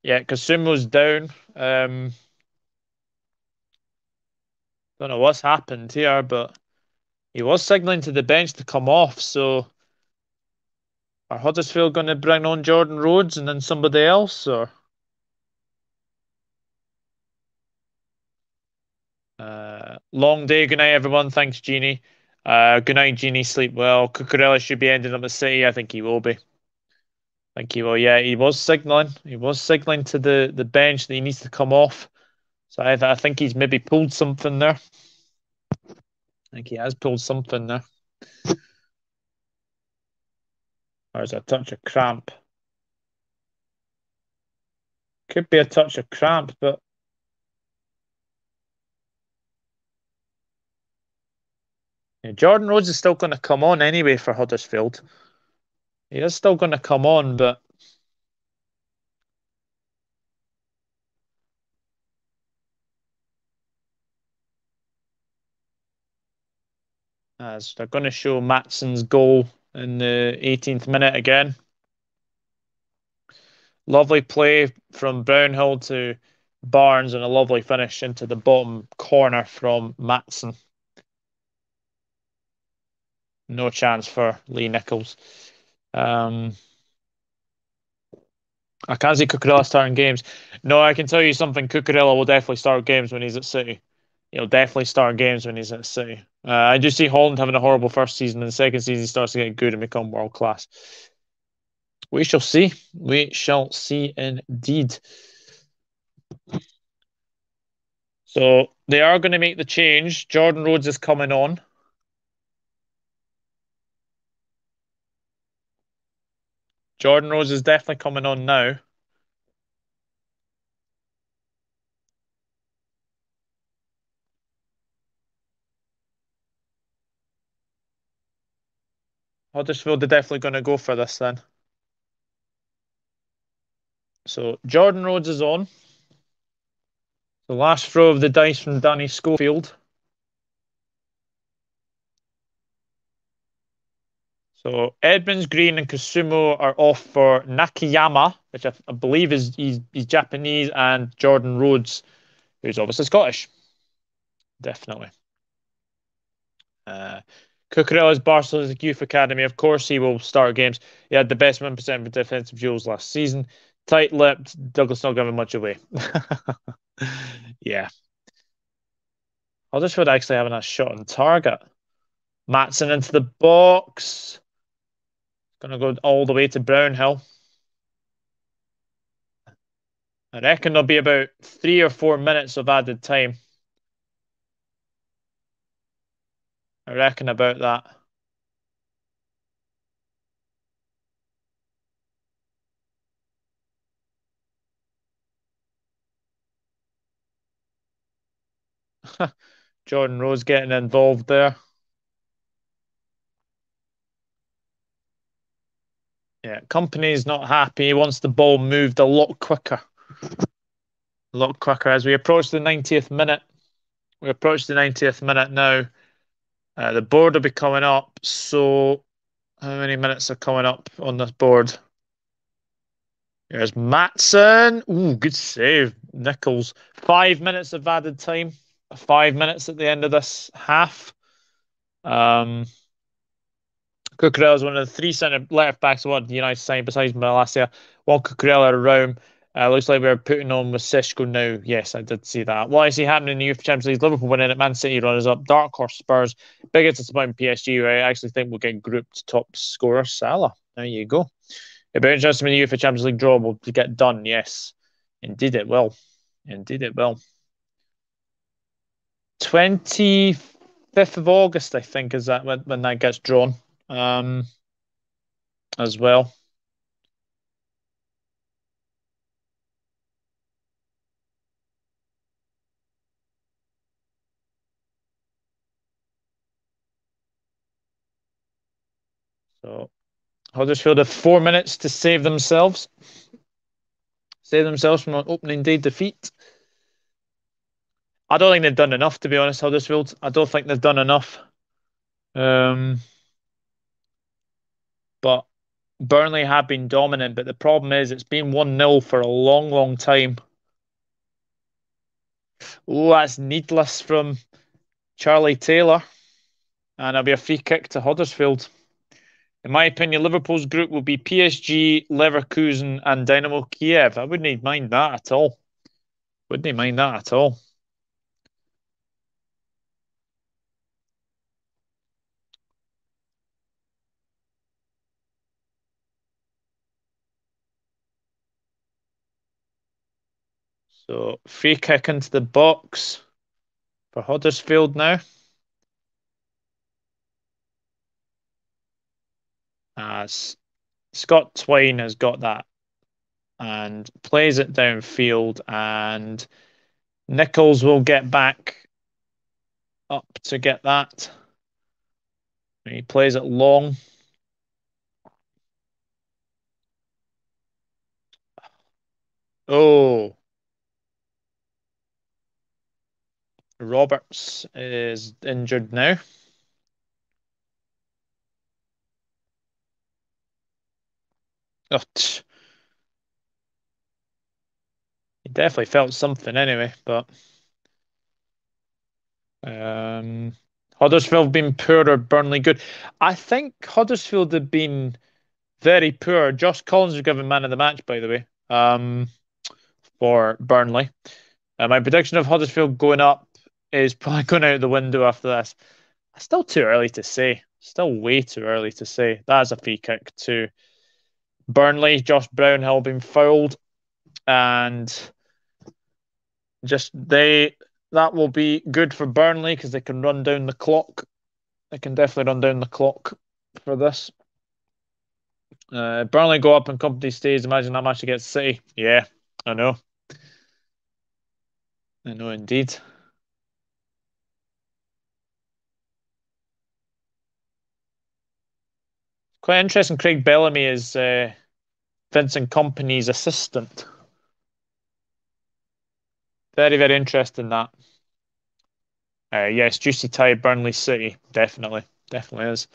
Yeah, Kasumo's down. Don't know what's happened here, but he was signaling to the bench to come off. So are Huddersfield going to bring on Jordan Rhodes and then somebody else, or long day? Good night, everyone. Thanks, Jeannie. Good night, Jeannie. Sleep well. Cucurella should be ending up at City. I think he will be. I think he will. Yeah, he was signaling. He was signaling to the bench that he needs to come off. So I think he's maybe pulled something there. I think he has pulled something there. Or is it a touch of cramp? Could be a touch of cramp, but yeah, Jordan Rhodes is still going to come on anyway for Huddersfield. He is still going to come on, but as they're going to show Maatsen's goal in the 18th minute again. Lovely play from Brownhill to Barnes and a lovely finish into the bottom corner from Maatsen. No chance for Lee Nichols. I can't see Cucurella starting games. No, I can tell you something. Cucurella will definitely start games when he's at City. He'll definitely start games when he's at City. I do see Holland having a horrible first season, and the second season he starts to get good and become world class. We shall see. We shall see indeed. So they are going to make the change. Jordan Rhodes is coming on. Jordan Rhodes is definitely coming on now. Huddersfield are definitely going to go for this then. So Jordan Rhodes is on. The last throw of the dice from Danny Schofield. So Edmonds, Green, and Kasumo are off for Nakayama, which I believe is he's Japanese, and Jordan Rhodes, who's obviously Scottish. Definitely. Cucurella's Barcelona's youth academy. Of course, he will start games. He had the best 1% for defensive duels last season. Tight-lipped. Douglas not giving much away. Yeah. Huddersfield actually having a shot on target. Maatsen into the box. Going to go all the way to Brownhill. I reckon there'll be about 3 or 4 minutes of added time. I reckon about that. Jordan Rose getting involved there. Yeah, Kompany's not happy. He wants the ball moved a lot quicker. A lot quicker as we approach the 90th minute. We approach the 90th minute now. The board will be coming up. So, how many minutes are coming up on this board? There's MAATSEN. Ooh, good save. Nichols. 5 minutes of added time. 5 minutes at the end of this half. Cucurella is one of the three centre left backs I wanted the United side besides Malacia. One Cucurella around. Looks like we're putting on with Sishko now. Yes, I did see that. What I see happening in the UEFA Champions League, Liverpool winning it, Man City runners up, Dark Horse Spurs, biggest disappointment PSG, where I actually think we'll get grouped top scorer Salah. There you go. It'll be interesting when the UEFA Champions League draw will get done. Yes, indeed it will. Indeed it will. 20 5th of August, I think, is that when that gets drawn, um, as well. So Huddersfield have 4 minutes to save themselves from an opening day defeat. I don't think they've done enough, to be honest, Huddersfield. I don't think they've done enough. Um, but Burnley have been dominant, but the problem is it's been 1-0 for a long, long time. Oh, that's needless from Charlie Taylor. And it'll be a free kick to Huddersfield. In my opinion, Liverpool's group will be PSG, Leverkusen, and Dynamo Kiev. I wouldn't mind that at all. Wouldn't mind that at all. So free kick into the box for Huddersfield now. As Scott Twine has got that and plays it downfield, and Nichols will get back up to get that. He plays it long. Oh, Roberts is injured now. Oh, he definitely felt something anyway, but um, Huddersfield have been poor or Burnley good. I think Huddersfield have been very poor. Josh Collins was given man of the match, by the way, for Burnley. My prediction of Huddersfield going up is probably going out the window after this. Still too early to say. Still way too early to say. That's a free kick to Burnley. Josh Brownhill being fouled, and just that will be good for Burnley because they can run down the clock. They can definitely run down the clock for this. Burnley go up and Kompany stays. Imagine that match against City. Yeah, I know. I know indeed. Quite interesting. Craig Bellamy is Vincent Kompany's assistant. Very, very interesting that. Yes, juicy tie, Burnley City. Definitely. Definitely is.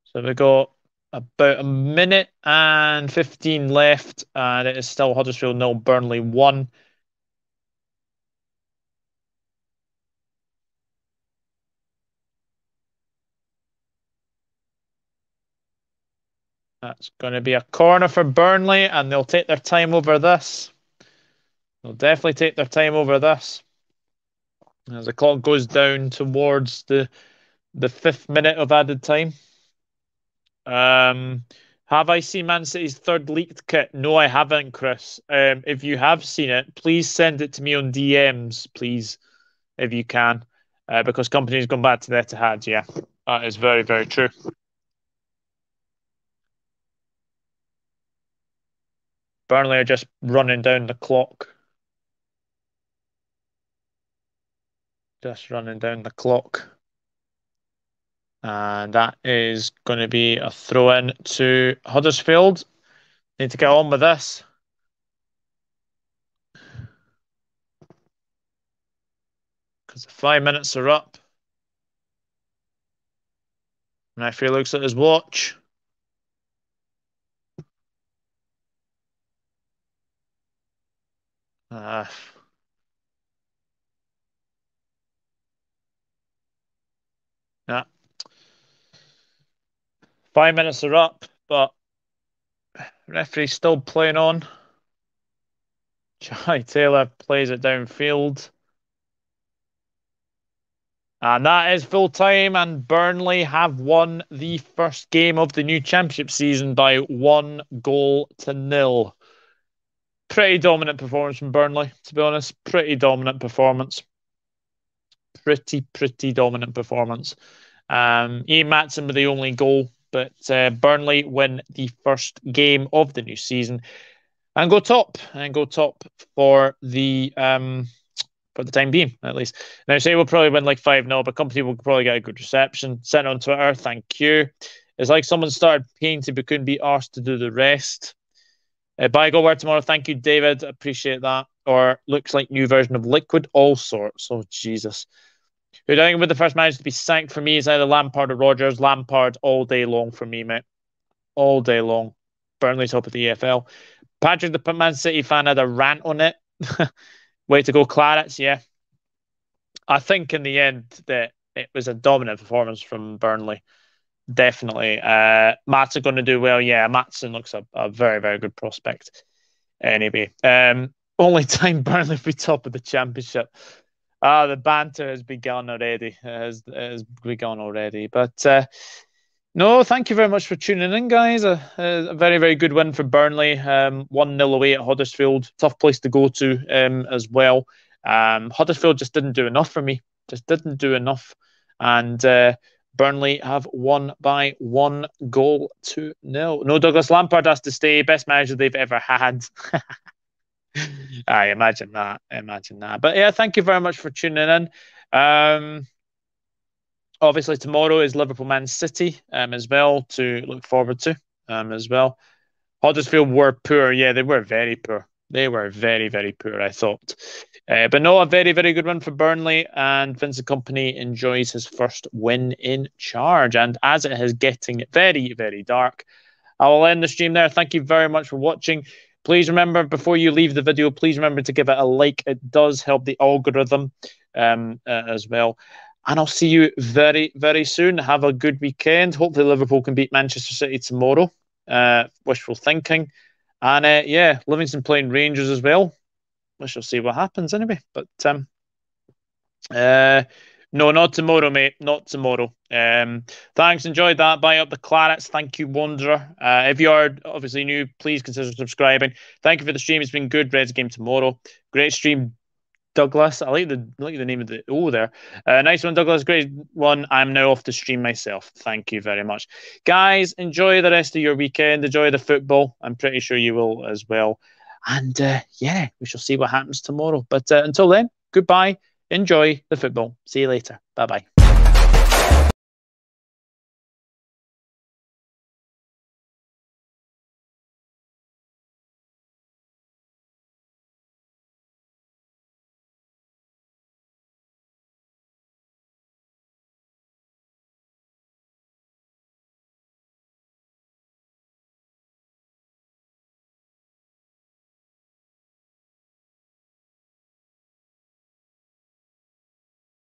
So we got about a minute and 15 left, and it is still Huddersfield 0, Burnley 1. That's going to be a corner for Burnley, and they'll take their time over this. They'll definitely take their time over this. As the clock goes down towards the 5th minute of added time. Have I seen Man City's third leaked kit? No, I haven't, Chris. If you have seen it, please send it to me on DMs, please, if you can, because Kompany's gone back to the Etihad. Yeah, that is very, very true. Burnley are just running down the clock. Just running down the clock. And that is going to be a throw in to Huddersfield. Need to get on with this. Because the 5 minutes are up. Referee looks at his watch. Uh, yeah. 5 minutes are up, but referee's still playing on. Charlie Taylor plays it downfield. And that is full time, and Burnley have won the first game of the new championship season by 1-0. Pretty dominant performance from Burnley, to be honest. Pretty dominant performance. pretty dominant performance. Ian Maatsen with the only goal, but Burnley win the first game of the new season and go top for the time being, at least. Now, say we'll probably win like 5-0, but Kompany will probably get a good reception. Sent on Twitter, thank you. It's like someone started painting but couldn't be asked to do the rest. Buy go word tomorrow. Thank you, David. Appreciate that. Or looks like new version of Liquid, all sorts. Oh, Jesus. Who do I think would the first manager to be sacked for me is either Lampard or Rodgers. Lampard all day long for me, mate. All day long. Burnley top of the EFL. Patrick, the Man City fan, had a rant on it. Way to go, Clarets. Yeah. I think in the end that it was a dominant performance from Burnley. Definitely. Matt's going to do well. Yeah, Maatsen looks a very, very good prospect. Anyway, only time Burnley will be top of the Championship. The banter has begun already. It has begun already. But no, thank you very much for tuning in, guys. A very, very good win for Burnley. 1-0 away at Huddersfield. Tough place to go to as well. Huddersfield just didn't do enough for me. Just didn't do enough. And Burnley have won by 1-0. No, Douglas Lampard has to stay. Best manager they've ever had. I imagine that. But yeah, thank you very much for tuning in. Obviously, tomorrow is Liverpool Man City as well to look forward to as well. Huddersfield were poor. Yeah, they were very poor. They were very, very poor, I thought. But no, a very, very good one for Burnley. And Vincent Kompany enjoys his first win in charge. And as it is getting very, very dark, I will end the stream there. Thank you very much for watching. Please remember, before you leave the video, please remember to give it a like. It does help the algorithm as well. And I'll see you very, very soon. Have a good weekend. Hopefully Liverpool can beat Manchester City tomorrow. Wishful thinking. And yeah, Livingston playing Rangers as well. We shall see what happens anyway. But no, not tomorrow, mate. Not tomorrow. Thanks. Enjoyed that. Buy up the Clarets. Thank you, Wanderer. If you are obviously new, please consider subscribing. Thank you for the stream. It's been good. Reds game tomorrow. Great stream, Douglas. I like the name of the there. Nice one, Douglas. Great one. I'm now off to stream myself. Thank you very much, guys. Enjoy the rest of your weekend. Enjoy the football. I'm pretty sure you will as well. And yeah, we shall see what happens tomorrow. But until then, goodbye. Enjoy the football. See you later. Bye bye.